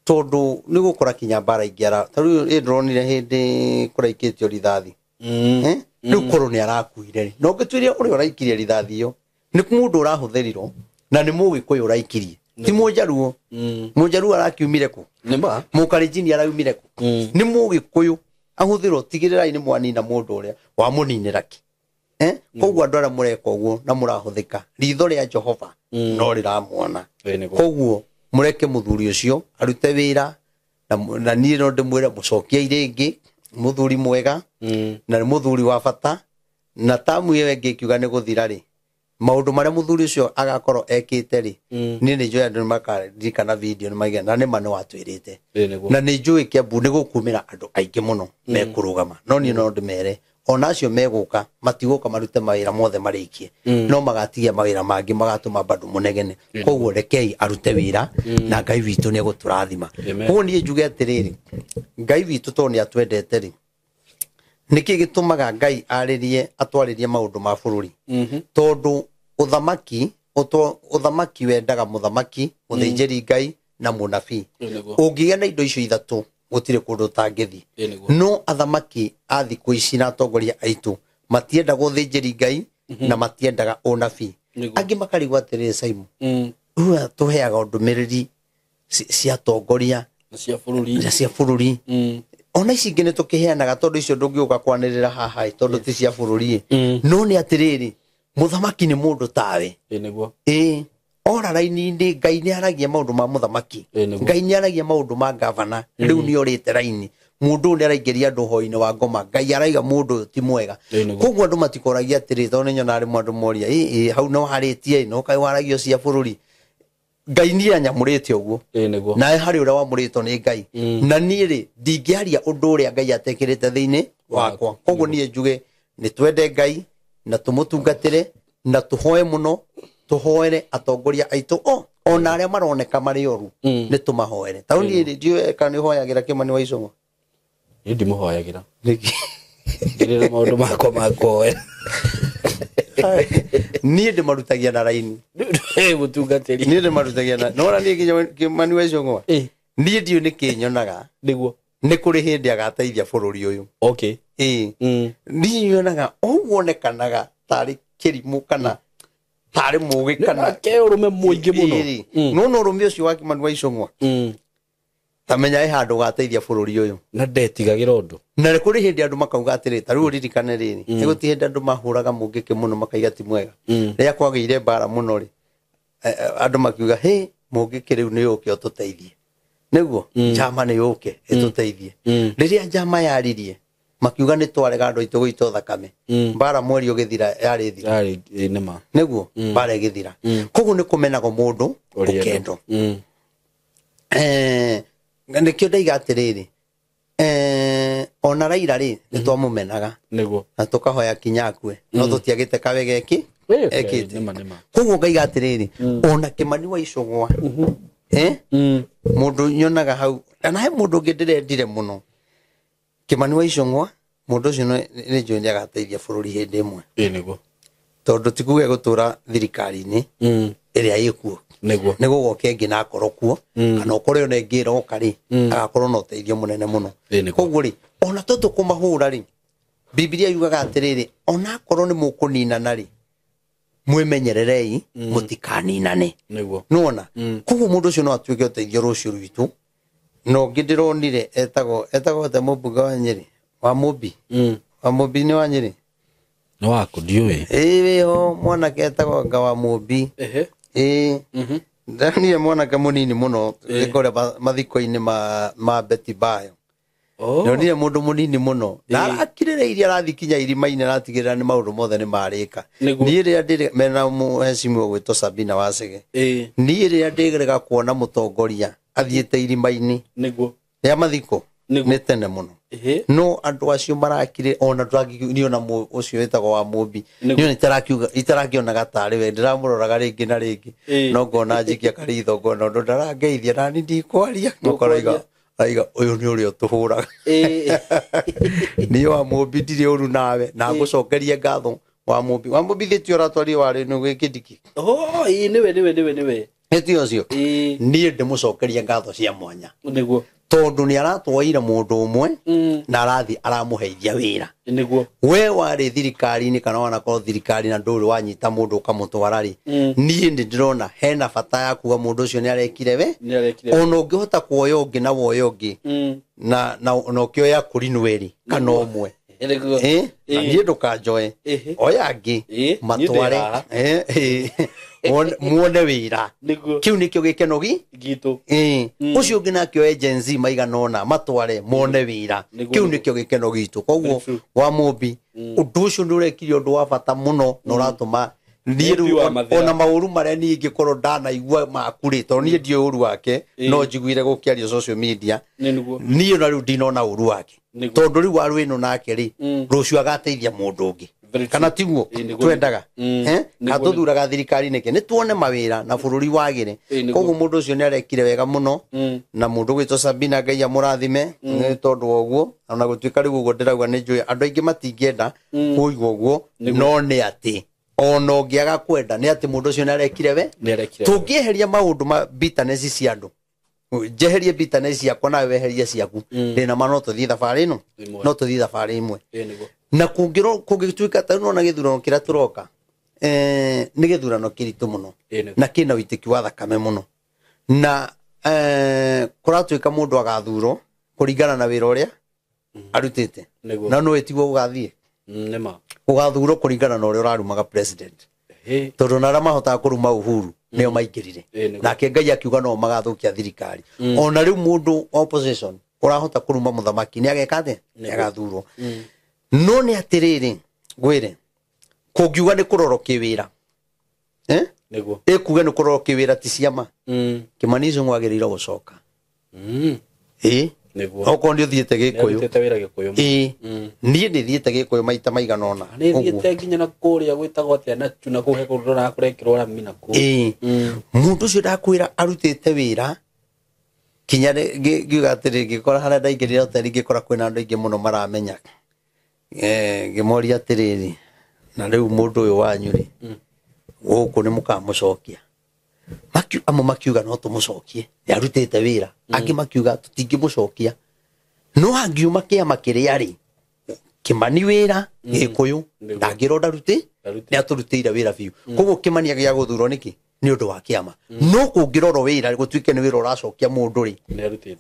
tondu ni gukora kinya bara ingiara tariu ndronire hindi kuraikitio rithathi riu koro ni arakuire no ngitwiria uri uraikirie rithathi iyo ni mundu urahuthirirwo na ni mugikuyu uraikirie ti mujaruo mujaruo arakiumire ku nima mukarijini araumire ku ni mugikuyu ahuthirwo tigirirai ni mwanina mundu uria wa muninira ki koguo andu aria mureka uguo na murahuthika ritho ria Jehova no riramwona koguo mureke muthuri ucio arute wira na nie no ndimwire mucokie iringi muthuri mwega na ni muthuri wa bata na tamu iyo ingi kiuga ni guthira ri maundu maria muthuri ucio agakorwo ekite ri nie ni njui andu makarikana video ni maiga na ni mano watwirite na ni njui Kiambu ni gukumira andu aingi muno mekurugama no nie no ndimere onacio meguka matiguka marute mawira mothe marikie no magatigia mawira mangi magatuma bandu munegene koguo rekei arute wira na Ngai witu ni guturathima koguo nie njuge atiriri Ngai witu to ni atwendete ri niki gitumaga Ngai aririe atwaririe maundu ma bururi tondu uthamaki wendaga muthamaki muthinjiri Ngai na munabii ungigia na indo icio ithatu gutire kundu tangithi no athamaki a thiku ici na atongoria aitu matienda guthinjiri Ngai na matiendaga unabii angi makarigwa atiriri Saimo tuheaga ndumiriri cia tongoria cia bururi ona ici ingĩ nĩ tũkĩheanaga tondũ icio ndũngĩũka kwanĩrĩra haha tondũ ti cia bururi no nĩ atĩrĩrĩ mũthamaki nĩ mũndũ tawe ora raini-inĩ Ngai nĩ aragia maũndũ ma mũthamaki Ngai nĩ aragia maũndũ ma gavana rĩu nĩ orĩte raini mundu nĩ araingĩria andũ hoi-inĩ wa ngoma Ngai araiga mũndũ ti mwega koguo andũ matikoragia atĩrĩ tondũ nĩ nyona arĩ andũ moria hau no harĩtie no kaĩ waragio cia bururi Ngai nĩ anyamũrĩte ũguo nawe harĩ ũrĩa wamũrĩtwo nĩ Ngai na niĩ rĩ ndingĩaria ũndũ ũrĩa Ngai atekĩrĩte thĩinĩ wakwa koguo niĩ njuge nĩ twende Ngai na tũmũtungatĩre na tũhoe mũno tuhoere atongoria aitũ ona arĩa maroneka marĩ oru nĩ tũmahoere taũ niĩ ndiũĩ kana nĩ hoyagĩra Kimani wa Icũng'wa niĩ ndimũhoyagĩra ngĩrĩra maũndũ makwa ma kũhoya niĩ ndĩmarutagia na raini mũtungatĩri niĩ ndĩmarutagia na nona niĩ Kimani wa Icũng'wa niĩ ndiũĩ nĩ kĩnyonaga nĩguo nĩ kũrĩ hĩndĩ agateithia bũrũri ũyũ niĩ nyonaga onekanaga tarĩ kĩrimũ kana tarĩ mũgĩ kana ũrũme mũingĩ mũno no ũrũme ũcio wa Kimani wa Icũng'wa tamenya handũ gateithia bũrũri ũyũ na ndetigagĩra ũndũ na kũrĩ hĩndĩ andũ makauga atĩrĩ tarĩu ririkane rĩrĩ nĩ gũtirĩ hĩndĩ andũ mahũraga mũngĩkĩ mũno makaiga ti mwega rĩrĩa kwagĩire mbara mũno rĩ andũ makiuga mũngĩkĩ rĩu nĩ yũke ũtũteithie nĩguo njama nĩ yũke ĩtũteithie rĩrĩa njama yaririe makiuga nĩ twarega andũ aitũ gũitwo thakame mbara mweri ũgĩthira yarĩ nĩguo mbara ĩgĩthira koguo nĩ kũmenagwo mũndũ ũkendo nĩkĩo ndaiga atĩrĩrĩ ona Raila rĩ nĩ twamũmenaga na tũkahoya kinya akue no tũtiagĩte kawe ekĩte koguo ngaiga atĩrĩrĩ ona Kimani wa Icũng'wa mũndũ nyonaga hau na he mũndũ ũngĩ ndĩrendire mũno Kimani wa Icũng'wa mũndũ ũcio nĩ njũĩ nĩ agateithia bũrũri hĩndĩ ĩmwe tondũ ti kuge gũtũra thirikari-inĩ ĩrĩa ĩkuo nĩ gũgoke ĩngĩ na akorwo kuo kana ũkorwo ona ĩngĩ ĩroka rĩ agakorwo na ũteithio mũnene mũno koguo rĩ ona tũkũmahũra rĩ Biblia yugaga atĩrĩrĩ ona akorwo nĩ mũkũninana rĩ mwĩmenyererei mũtikaninane nona koguo mũndũ ũcio no atuĩke ũteithio rũciũ rwitũ no ũngĩ ndĩronire etagwo te mũmbunge wa Nyeri wa Mũmbi nĩ wa Nyeri no wako ndiũĩ wĩho mwanake etagwo anga wa Mũmbi ndonire mwanake mũnini mũno kũrĩa mathiko-inĩ ma Betty Bayo ndonire mũndũ mũnini mũno na arakirĩrĩirie arathi kinya irima-inĩ aratigĩrĩra nĩ maũndũ mothe nĩ marĩka niĩ rĩrĩa ndĩrĩ mena mũhecimiwa gwĩtwo Sabina Wacege niĩ rĩrĩa ndĩrĩga kuona mũtongoria athiĩte irima-inĩ rĩa mathiko nĩ tene mũno no andũ acio marakire ona niona ũcio wĩtagwo wa Mũmbi niona itarakĩonaga tarĩ we ndĩramũroraga rĩngĩ na rĩngĩ no ngona njikia karitho ngona ũndũ ndarangeithia nani ndikwaria nokoraiga ũyũ nĩ ũrĩa ũtũhũraga niĩ wa Mũmbi ndirĩ ũru nawe na ngũcokerie ngatho wa Mũmbi thĩtio ũratwario warĩ nĩ gwĩkĩndiki nĩwe ĩtio ũcio niĩ ndĩmũcokerie ngatho cia mwanya tondũ nĩ aratwoire mũndũ ũmwe na arathi aramũheithia wĩra we warĩ thirikari-inĩ kana wanakorwo thirikari na ndũrĩ wanyita mũndũ ũkamũtwara rĩ niĩ nĩ ndĩrona hena bata ya kuga mũndũ ũcio nĩ arekire we ona ũngĩhota kuoya ũngĩ na woya ũngĩ na ũkĩoya kũrinweri kana ũmwe niĩ ndũkanjoe oya angĩ matware muone wĩra kĩu nĩkĩo gĩkeno gitũ ũcio ũngĩ nakĩo Gen Z maigana ũna matware mone wĩra kĩu nĩkĩo gĩkeno gitũ koguo wa Mũmbi ũndũ ũcio nĩ ũrekire ũndũ wa bata mũno na ũratũma niĩ rĩu ona maũru marĩa niĩ ingĩkorwo ndanaigua maku rĩ tondũ niĩ ndiũĩ ũru wake no njiguire gũkĩario social media niĩ ona rĩu ndinona ũru wake tondũ rĩu warũ ĩno nake rĩ rũciũ agateithia mũndũ ũngĩ kana tiguo twendaga atũthuraga thirikari-inĩ nĩ tuone mawĩra na bũrũri wagĩre koguo mũndũ ũcio nĩ arekire wega mũno na mũndũ gwĩtwo Sabina Ngai amũrathime nĩ tondũ wa ũguo ona gũtuĩka rĩu ũguo ndĩrauga nĩ njũĩ andũ aingĩ matingĩenda kũigua ũguo no nĩ atĩ ona ũngĩaga kwenda nĩ atĩ mũndũ ũcio nĩ arekire we tũngĩeheria maũndũ ma bitterness cia andũ njeherie bitterness ciakwa nawe weherie ciaku ndĩna ma no tũthiĩ thabarĩ ĩno no tũthiĩ thabarĩ ĩmwe na kũngĩtuĩka ta no na gĩthurano kĩrĩa tũroka nĩ gĩthurano kĩritũ mũno na kĩna ũitĩki wa thakame mũno na kũratuĩka mũndũ agathurwo kũringana na wĩra ũrĩa arutĩte na no etigwo ũgathiĩ ũgathurwo kũringana na ũrĩa ũrarumaga president tondũ na arĩa mahotaga kũruma Uhuru nĩo maingĩrire nake Ngai akiuga no magathũkia thirikari ona rĩu mũndũ opposition ũrahota kũruma mũthamaki nĩ ageka atĩa nĩ agathurwo no nĩ atĩrĩrĩ gwĩre kũngiuga nĩ kũrorwo kĩwĩra nĩguo ĩkuge nĩ kũrorwo kĩwĩra ti ciama Kimani Ichung'wa agĩrĩirwo gũcoka nĩguo okorwo nĩ ũthiĩte Gĩkũyũ niĩ nĩ thiĩte Gĩkũyũ maita maigana ũna nĩ thiĩte nginya na kũrĩa gwĩtagwo atĩa na tuna kũhe kũrora na kũrekĩrwo rami na kũu mũndũ ũcio ndakwĩra arutĩte wĩra kinya ngiuga atĩrĩ ngĩkora harĩa ndaingĩrire hoteli ngĩkora kwĩna andũ aingĩ mũno maramenya ngĩmoria atĩrĩrĩ na rĩu mũndũ ũyũ wanyu rĩ gũkũ nĩ mũkamũcokia amwe makiuga no tũmũcokie nĩarutĩte wĩra angĩ makiuga tũtingĩmũcokia no angiuma kĩama kĩrĩa rĩ Kimani wĩra Gĩkũyũ ndangĩrwo ndarutĩ nĩatũrutĩire wĩra biũ koguo Kimani agĩa gũthurwo nĩkĩ nĩ ũndũ wa kĩama no kũngĩrorwo wĩra gũtuĩke nĩ wĩra ũracokia mũndũ rĩ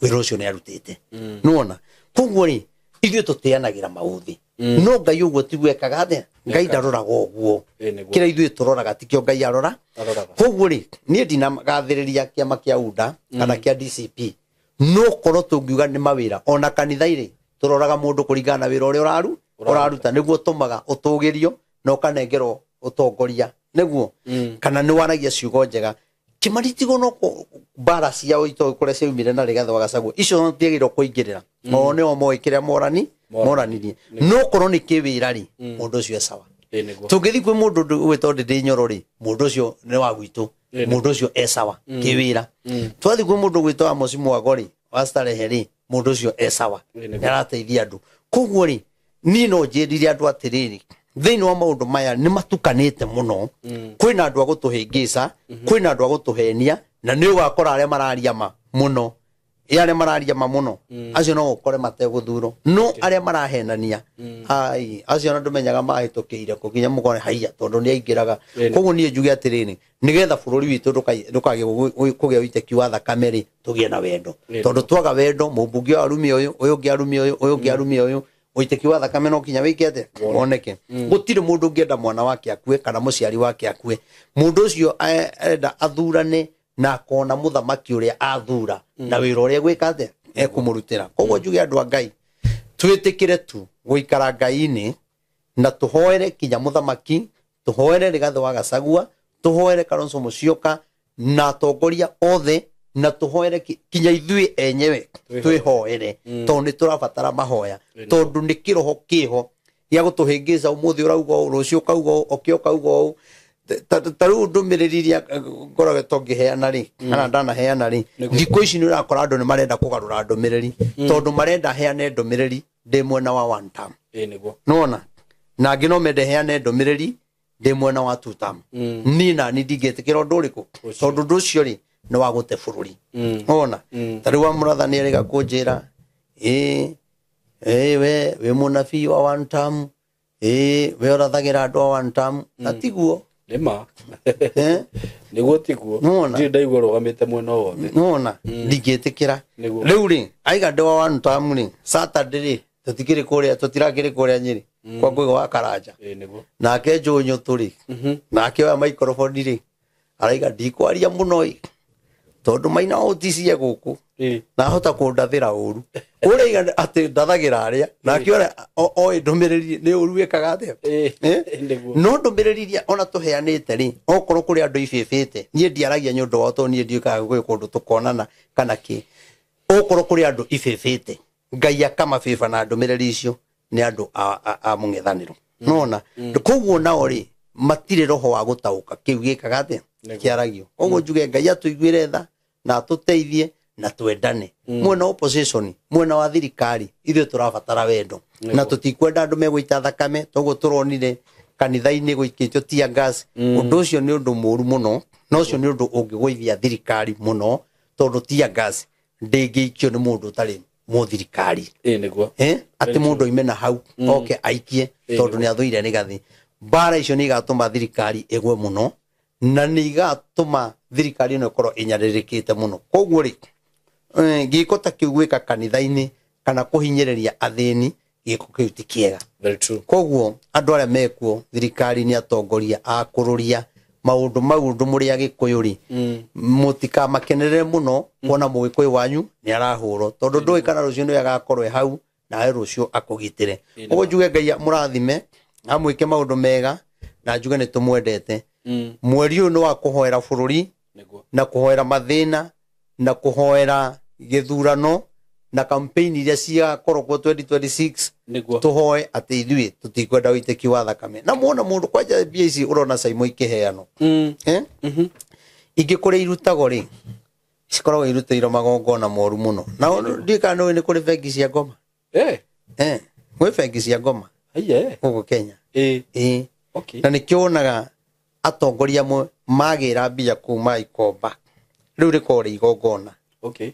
wĩra ũcio nĩarutĩte nĩwona koguo rĩ ithuĩ tũteanagĩra maũthĩ no Ngai ũguo tigwekaga atĩa Ngai ndaroraga ũguo kĩrĩa ithuĩ tũroraga tikĩo Ngai arora koguo rĩ niĩ ndinagathĩrĩria kĩama kĩa UNDA kana kĩa DCP no korwo tũngiuga nĩ mawĩra ona kanitha-inĩ tũroraga mũndũ kũringana na wĩra ũrĩa ũraruta nĩguo tũmaga ũtũgĩrio na ũkanengerwo ũtongoria nĩguo kana nĩ wanagia ciugo njega Kimani tigo no mbara ciao kũrĩa ciaumire na Rigathĩ wa Gachagua icio tiagĩrĩirwo kũingĩrĩra o nĩo moĩ kĩrĩa moranirie no korwo nĩ kĩwĩra rĩ mũndũ ũcio sawa tũngĩthiĩ kwĩ mũndũ gwĩtwo Ndĩndĩ Nyoro rĩ mũndũ ũcio nĩ wa gwitũ mũndũ ũcio sawa kĩwĩra twathiĩ kwĩ mũndũ gwĩtwo Amos Mwago rĩ wa Starehe rĩ mũndũ ũcio sawa nĩarateithia andũ koguo rĩ niĩ no njĩrire andũ atĩrĩrĩ thĩinĩ wa maũndũ maya nĩ matukanĩte mũno kwĩna andũ a gũtũhĩngĩca kwĩna andũ a gũtũhenia na nĩ ũgakora arĩa mararia ma mũno arĩa mararia ma mũno acio no ũkore mategũthurwo no arĩa marahenania acio andũ menyaga mahĩtũkĩire kũginya mũkore haiya tondũ nĩ aingĩraga koguo niĩ njuge atĩrĩrĩ nĩgetha bũrũri witũ ndũkagĩa kũgĩa ũitĩki wa thakame rĩ tũgĩe na wendo tondũ twaga wendo mũmbunge wa arumia ũyũ ũyũ ũngĩ arumia ũyũ ũyũ ũngĩ arumia ũyũ ũitĩki wa thakame no kinya wĩkĩte woneke gũtirĩ mũndũ ũngĩenda mwana wake akue kana mũciari wake akue mũndũ ũcio enda athurane na akona mũthamaki ũrĩa athura na wĩra ũrĩa gwĩka atĩa ekũmũrutĩra koguo njuge andũ a Ngai twĩtĩkĩre tu gũikara Ngai-inĩ na tũhoere kinya mũthamaki tũhoere Rigathĩ wa Gachagua tũhoere Kalonzo Musyoka na atongoria othe na tũhoere kinya ithuĩ enyewe twĩhoere tondũ nĩ tũrabatara mahoya tondũ nĩ kĩroho kĩho gĩa gũtũhĩngĩca ũmũthĩ ũrauga ũũ rũciũ ũkauga ũũ okĩ ũkauga ũũ ta rĩu ndũmĩrĩri iria ngoretwo ngĩheana rĩ kana ndanaheana rĩ thikũ ici nĩ ũrakora andũ nĩ marenda kũgarũra ndũmĩrĩri tondũ marenda heane ndũmĩrĩri ndĩ mwena wa one term nĩwona na angĩ no mende heane ndũmĩrĩri ndĩ mwena wa two term niĩ nani ndingĩtĩkĩra ũndũ ũrĩkũ tondũ ũndũ ũcio rĩ nĩ wa gũte bũrũri ona ta rĩu wa mũrathani arĩga kũnjĩra we wĩ mũnabii wa one term we ũrathagĩra andũ a one term na tiguo nĩma nĩguo tiguo ndirĩ ndaigua rũgamĩte mwena wothe nona ndingĩtĩkĩra rĩu rĩ aiga ndĩ wa one term rĩ Saturday rĩ tũtikĩrĩ kũrĩa tũtirakĩrĩ kũrĩa Nyĩrĩ kwa Ngũgĩ wa Karanja nake Njũnyũ tũrĩ nake oya microphone rĩ araiga ndikwaria mũno ĩ tondũ Maina ũticie gũkũ na hota kũndathĩra ũru ũrĩa atĩ ndathagĩra arĩa nake oĩ ndũmĩrĩri nĩ ũru wĩkaga atĩa no ndũmĩrĩri iria ona tũheanĩte rĩ okorwo kũrĩ andũ ibĩbĩte niĩ ndiaragia nyũndũ wao tondũ niĩ ndiũkaga gwĩ kũndũ tũkonana kana kĩ okorwo kũrĩ andũ ibĩbĩte Ngai akamabĩba na ndũmĩrĩri icio nĩ andũ a mũng'ethanĩro nona koguo nao rĩ matirĩ roho wa gũtaũka kĩu gĩkaga atĩa kĩaragio koguo njuge Ngai atũiguĩre tha na atũteithie na twendane mwena opposition mwena wa thirikari ithuĩ tũrabatara wendo na tũtikwenda andũ megũita thakame toguo tũronire kanitha-inĩ gũikĩtio tear gas ũndũ ũcio nĩ ũndũ mũru mũno na ũcio nĩ ũndũ ũngĩgũithia thirikari mũno tondũ tear gas ndĩngĩikio nĩ mũndũ ũtarĩ mũthirikari nĩguo atĩ mũndũ oime na hau oke aikie tondũ nĩ athũire Rigathĩ bara icio ni gatuma thirikari egwe muno na ni gatuma thirikari no korwo inyaririkite muno koguo ri giko ta kiugwika kanitha-ini kana kuhinyereria athini giko kiu ti kiega. Very true. Koguo andu aria mekuo thirikari ni atongoria akururia maundu maundu muria gikuyuri mutika makenerere muno kuona mugikuyu wanyu ni arahurwo tondu ndui kana rucio ni agakorwe hau nawe rucio akugitire. Koguo njuge Ngai murathime amwike maundu mega na njuge ni tumwendete. Mweri uyu ni wa kuhoera bururi na kuhoera mathina na kuhoera githurano na campaign iria cia korwo 2026 tuhoe ati ithui tutikwenda uiteki wa thakame na muona mundu kwanja BC urona saimo ikiheano ingikure irutago ri cikoragwo irutĩirwo magongona moru muno na ndikana ni kuri bengi cia ngoma gwe bengi cia ngoma huko Kenya okay na nikionaga atongoria amwe magira mbia kuma ikomba riu rikore igongona. Okay.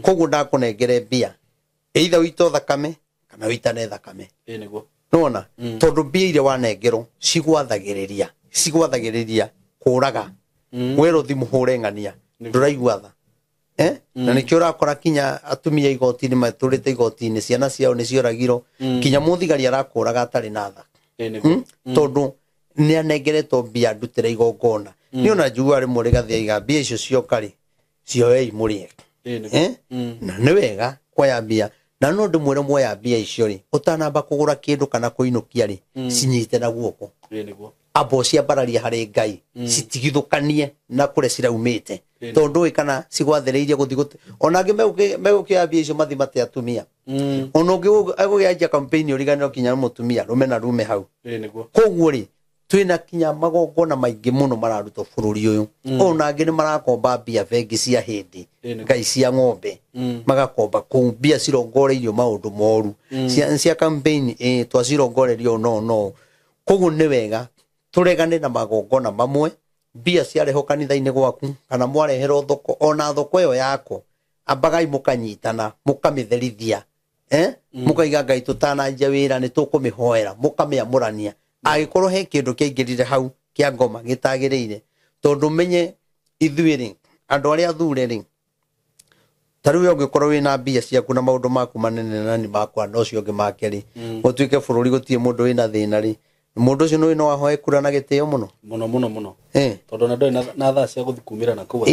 Koguo ndakunengere mbia either wito thakame kana witane thakame niguo nona tondu mbia iria wanengerwo cigwathagiriria kuraga wero thimuhure ngania nduraigua tha na nikio rakora kinya atumia igoti ni maturite igoti ni ciana ciao ni cioragiro kinya muthigari arakuraga atari na tha tondu ni anengeretwo mbia ndutire igongona ni ona njugua ri muri gathia iga mbia icio ciokari cioei murie na ni wega kwaya mbia na no ndimwire mwoya mbia icio ri utanamba kugura kindu kana kuinukia ri cinyite na guoko abo cia bararia hari Ngai citigithukanie na kure ciraumite tondu kana cigwathereirie guthiguti onangi megukia mbia icio mathimate atumia onongi agugianjia campaign uriganiro kinya mutumia rume na rume hau koguo ri twina kinya magongona maingi muno mararutwo bururi uyu onangi ni marakomba mbia bengi cia hindi Ngai cia ng'ombe magakomba ku mbia cirongoreirio maundu moru cia campaign twacirongorerio no koguo ni wega turegane na magongona mamwe mbia ciareho kanitha-ini gwaku kana mwareherwo thoko ona thoko iyo yako ambagai mukanyitana mukamitherithia mukaiga Ngai tutananjia wira ni tukumihoera mukamiamurania agikorwo he kindu kiingirire hau kia ngoma gitagiriire tondu menye ithuiri andu aria athure ri taru yo ngikorwo wina mbia ciaku na maundu maku manene na ni makwa no cio ngi makeri gutuike bururi gutie mundu wina thina ri mundu ucio no ahoe kura na gitio muno tondu na ndoi na tha cia guthikumira na kuwa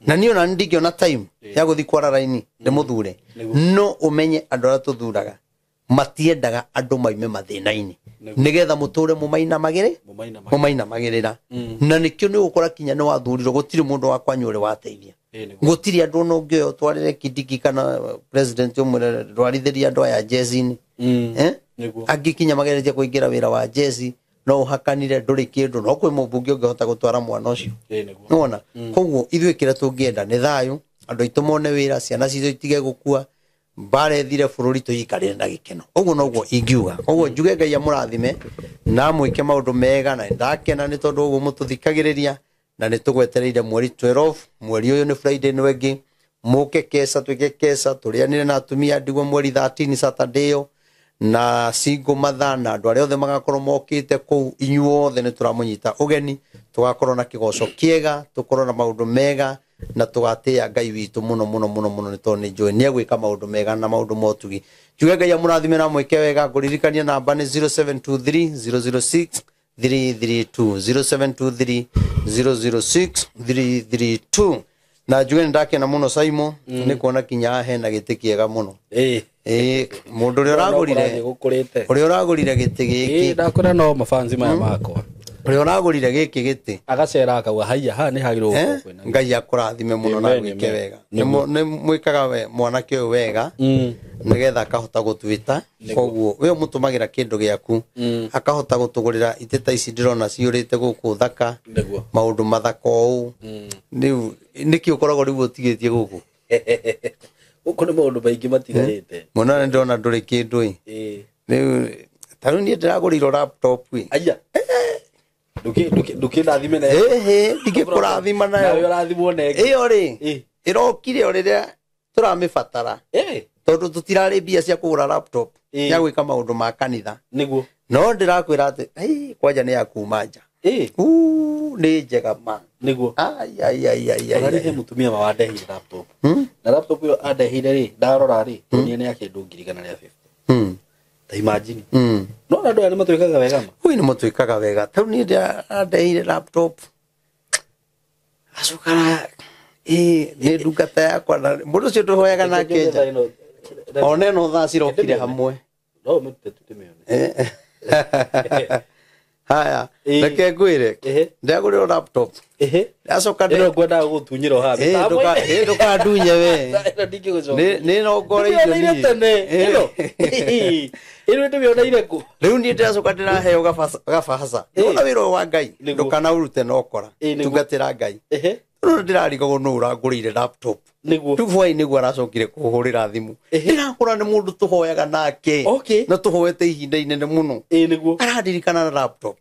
na ni ona ndingiona time ya guthi kwara raini ndi muthure no umenye andu aria tuthuraga matiendaga andu maime mathina-ini nigetha muture mumainamagirira na nikio ni gukora kinya ni wathurirwo gutiri mundu wa kwanyu uri wateithia gutiri andu no ngio twarire Kindiki kana president umwe rwarithiria andu aya jezi-ini agikinya magereje kuingira wira wa jezi no hakanire nduri kindu no kwi mubunge ungihota gutwara mwana ucio nona koguo ithuĩ kĩrĩa tũngĩenda nĩ thayũ andũ aitũ mone wĩra ciana citũ itige gũkua mbara ethire bũrũri tũikarĩre na gĩkeno ũguo noguo ingiuga koguo njuge Ngai amũrathime na mwĩke maũndũ mega na ndakena nĩ tondũ ũguo mũtũthikagĩrĩria na nĩ tũgwetereire mweri 12 mweri ũyũ nĩ Friday nĩ wengĩ mũke kesa twĩke kesa tũrĩanĩre na atumia ndigwo mweri 13 Saturday ĩyo na single mother na andu aria othe magakorwo mokite kuu inyuothe ni turamunyita ugeni tugakorwo na kigoco kiega tukorwo na maundu mega na tugatia Ngai witu muno muno muno muno ni toni njoi ni agwika maundu mega na maundu motugi njuge Ngai amurathime na mwike wega nguririkania namba ni 0723 006 332 0723 006 332 na njuge ndakena muno Saimo ni kuona kinya he na giti kiega muno mundu uri uragurire giti giki ndakora no mafanzi maya makwa uri uragurire giki giti agacera akauga haiya ha ni hagirwo kwena Ngai akurathime muno na gwike wega ni mwikaga we mwanake uyu wega nigetha akahota gutwita koguo we mutumagira kindu giaku akahota gutugurira iteta ici ndirona ciurite guku thaka maundu mathaka uu niki ukoragwo riu utigitie guku uko ni maundu maingi matigarite mona ndona nduri kindu riu taru ni ndiraguriro laptop aya nduki rathime na ndikurathima nayo rathimwo nenge iyo ri irokire uriria turamibatara tondu tutirari mbia cia kugura laptop ya gwika maundu ma kanitha niguo no ndirakwira ati kwanja ni yakumanja ni njega ma niguo ai mutumia wa ndehire laptop na laptop yo andehire ri ndarora ri ni ne yake ndungirigana ria 50 ta imagine no na ndo ni mutwikaga wega ma ui ni mutwikaga wega tau ni ndehire laptop acukara ni ndungata yakwa na mundu cio tuhoyaga na kenja one no thaa cirokire hamwe no mutete tumeone haya reke ngwire ndagurira laptop acoka ndiro ngwenda gutunyira habi nduka ndunye we ni no ngore indo ni ino ndimiona ireku riu ni ndacoka ndiraheo gabasa ona wiro wa Ngai ndukana urute no kora tungatira Ngai no ndirarigo no urangurire laptop niguo tuvoi niguo aracokire kuhurira thimu ndirakura ni mundu tuhoyaga nake na tuhoete ihinda inene muno niguo arandirikana na laptop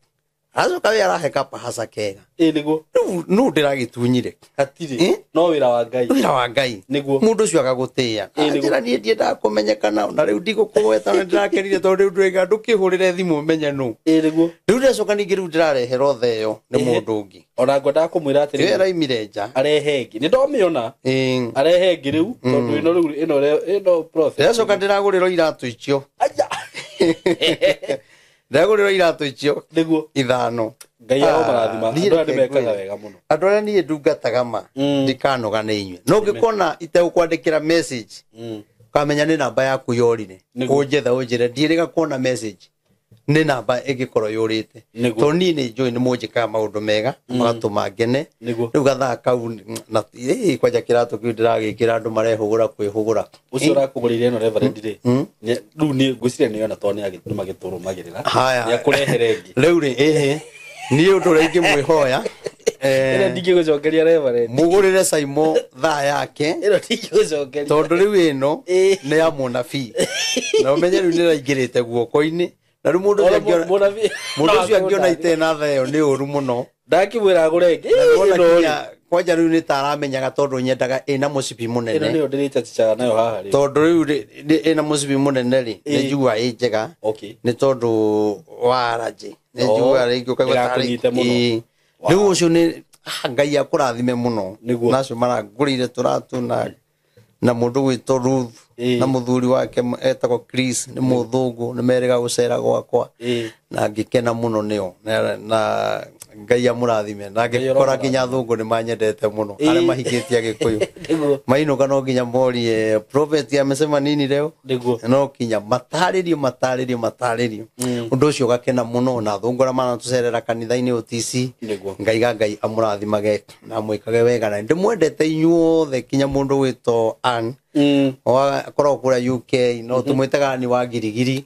acoka we arahe kabasa kega niguo no ndiragitunyire atiri no wira wa Ngai niguo mundu cio agagutia njira ni ndienda kumenyekana na riu ndigukuweta na ndirakerire tondu riu ndwiga ndukihurire thimu menye no niguo riu ndacoka ningi riu ndirarehe rothe yo ni mundu ungi ona ngwenda kumwira atiri we raimire nja arehe ngi ni ndomiona arehe ngi riu tondu ino process ndacoka ndiraguriro iratu icio ndaguriro iratu icio niguo ithano Ngai ya marathima andu andi mekaga wega muno andu aria nie ndungataga ma ndikanoga ni inywe no ngikona itegukwandikira message kamenya ni namba yaku yorire unjetha unjire ndirega kuona message ni namba igikorwo yurite to ni ni join mujika maundu mega magatuma ngene riu gathaa kau na kwanja kiratu kiu ndiragikira andu marehugura kwihugura ucio rakugurire ino reverend ri riu ni ngwicire ni ona to ni magiturumagirira ya kurehere ngi riu ri ni undu reingi mwihoya ina ndingigucokeria reverend mugurire Saimo thaa yake ino ndingigucokeria tondu riu ino ni ya munabii na umenye riu niraingirite guoko-ini na riu mundu cio angiona itena thaa iyo ni uru muno ndakimwira agure kwanja riu ni taramenyaga tondu nyendaga ina mucibi munene ino ni ndirite ticaga nayo haha ri tondu riu ina mucibi munene ri ni njugua i njega ni tondu wa araji ni njugua ringi ukaigua tari riu ucio ni Ngai akurathime muno nacio marangurire turatu na mundu gwitwo Ruth na muthuri wake etagwo Chris ni muthungu ni meriga gucera gwakwa na ngikena muno nio na Ngai amurathime na ngikora kinya thungu ni manyendete muno aria mahikitie agikuyu mainuka no nginya morie prophet amesema nini leo no kinya mataririo undu ucio gakena muno na thungura mana tucerera kanitha-ini utisi Ngai amurathimage na mwikage wega na ndimwendete inyuothe kinya mundu wito Ann korwo kuria UK no tumwitaga ni wa girigiri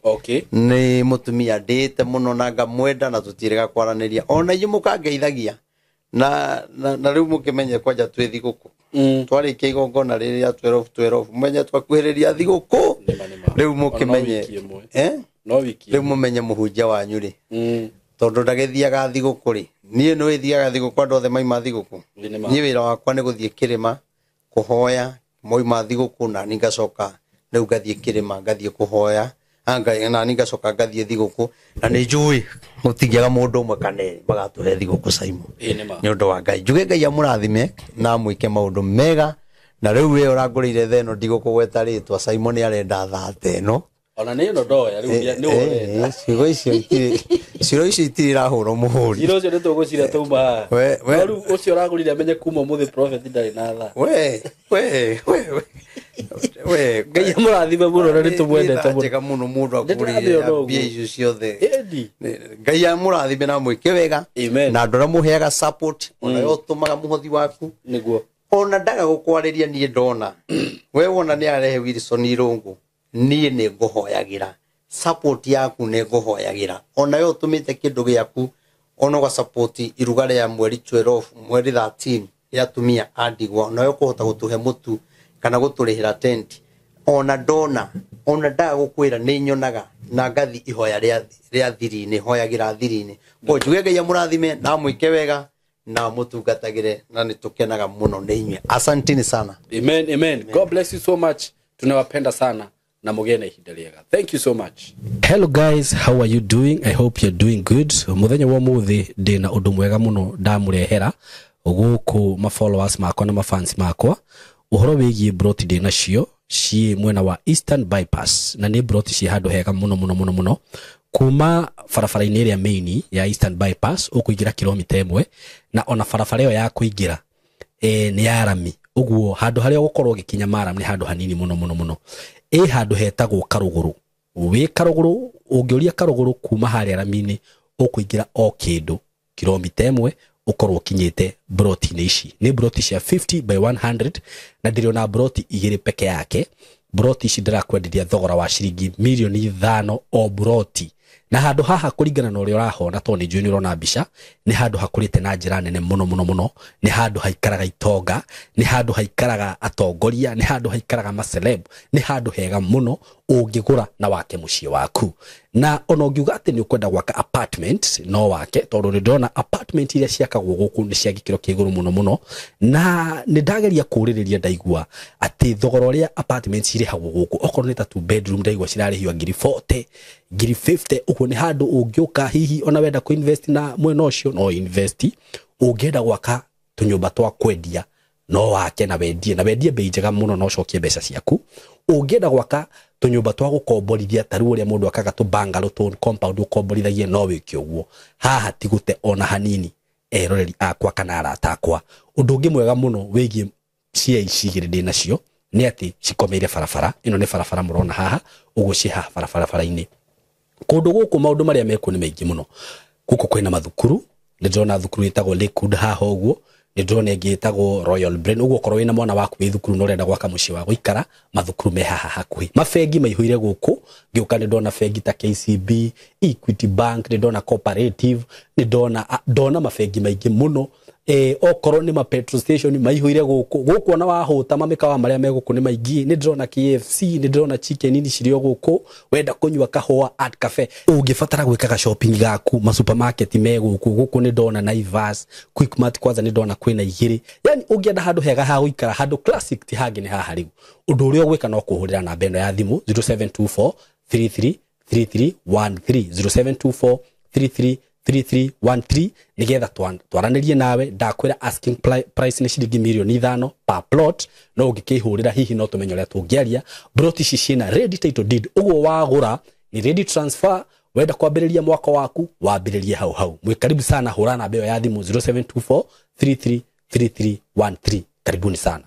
ni mutumia ndite muno na ngamwenda na tutirega kwaraniria ona inyu mukangeithagia na riu mukimenye kwanja twi thiguku twarikia igongona riria 12 menye twakuhiriria thiguku riu mukimenye no wiki riu mumenye muhunjia wanyu ri tondu ndagithiaga thiguku ri nie no ithiaga thiguku andu othe maima thiguku nie wira wakwa ni guthie kirima kuhoya moima thiguku na ningacoka riu gathie kirima gathie kuhoya anga na ningacoka gathie thiguku na ni njui gutigiaga mundu umwe kane magatuhe thiguku Saimo ni undu wa Ngai njuge Ngai amurathime na mwike maundu mega na riu we urangurire theno ndigukugweta ritwa Saimo ni arenda thate no ona ni no ndoya riu ni urenda ciro icio itirira huro muhuri ciro cio nitugucira tauma riu ucio uragurire amenye kuma muthi prophet ndari na tha we Ngai amurathime muno na nitumwendete muno njega muno mundu agurire mbia icio ciothe Ngai amurathime na mwike wega na andu aria muheaga support ona yo tumaga muhothi waku niguo ona ndaga gukwariria nie ndona we wona ni arehe Wilson Irungu nie ni nguhoyagira support yaku ni nguhoyagira ona yo tumite kindu giaku ona ga support irugare ya mweri 12 mweri 13 ya tumia andigwa ona yo kuhota gutuhe mutu kana guturihira tent ona ndona ona ndaga gukwira ni nyonaga na ngathi ihoya ria thiri-ini hoyagira thiri-ini ko njuge Ngai amurathime na mwike wega na mutungatagire na nitukenaga muno ni inywe asanteni sana amen God bless you so much tunawapenda sana na mugene ihinda riega. Thank you so much. Hello guys, how are you doing? I hope you're doing good. Muthenya wa muthi ndina undu mwega muno ndamurehera guku ma followers makwa na ma fans makwa. Uhoro wigie broti ndina cio ci mwena wa Eastern Bypass na ni broti ci handu hega muno kuma farafara-ini iria main ya Eastern Bypass ukuingira kilomita 1 na ona farafara iyo ya kuingira ni ya rami. Uguo handu haria gukorwo gikinya maram ni handu hanini muno handu hetagwo Karuguru. We Karuguru ungioria Karuguru kuma haria rami-ini ukuingira o kindu kilomita 1 ukorwo kinyite broti ici ni broti cia 50 by 100 na ndiriona broti igiri peke yake. Broti ici ndirakwenderia thogora wa ciringi milioni 5 o broti na handu haha kuringana na uria urahona to ni juni urona mbica ni handu hakurite na njira nene muno ni handu haikaraga itonga ni handu haikaraga atongoria ni handu haikaraga maceleb ni handu hega muno ungigura na wake mucie waku na ona ungiuga ati ni ukwenda gwaka apartment no wake tondu ni ndona apartment iria ciakagwo guku ni cia gikiro kiiguru muno na ni ndageria kuririria ndaigua ati thogora uria apartments iri hagu guku okorwo ni ta 2 bedroom ndaigua cirarihio ngiri 40 ngiri 50 uko ni handu ungiuka hihi ona wenda ku invest na mwena ucio no invest ungenda gwaka tunyumba twa kwendia no wake na wendie bei njega muno no cokie mbeca ciaku. Ungenda gwaka tunyumba twa gukomborithia taru uria mundu akaga tu bungalow tu compound ukomborithagie no wiki uguo haha tigute ona hanini eroreri akwa kana arata akwa. Undu ungi mwega muno wigie cia ici igiri ndina cio ni ati cikomeire farafara ino ni farafara murona haha uguo ci haha farafara-ini kundu guku maundu maria meku ni maingi muno. Guku kwina mathukuru ni ndona thukuru itagwo Lakewood haha uguo ni ndona ingi itagwo Royal Brain uguo korwo wina mwana waku wi thukuru no renda gwaka mucie wa guikara mathukuru me haha hakuhi. Mafengi maihuire guku ngiuka ni ndona fengi ta KCB, Equity Bank, ni ndona Cooperative, ni ndona mafengi maingi muno. Okorwo ni ma petrol station maihuire guku ona wahuta mamikawa maria me guku ni maingi. Ni ndona KFC, ni ndona chicken ini cirio guku wenda kunywa kahua at cafe ungifatara gwikaga shopping gaku ma supermarket me guku ni ndona Naivas, Quickmart kwanza ni ndona kwina igiri. Yani ungienda handu hega ha guikara handu classic ti hangi ni haha riu. Undu uria gwika no kuhurira na bendo ya thimu 0724 33 3313 0724 3313 nigetha twaranirie nawe ndakwira asking price ni ciringi milioni 5 per plot no ungikihurira hihi no tumenyo ria tungiaria broti ici cina ready title deed uguo wagura ni ready transfer wenda kwambiriria mwaka waku wambiririe hau mwe karibu sana hurana beo ya thimu 0724 333313 karibuni sana.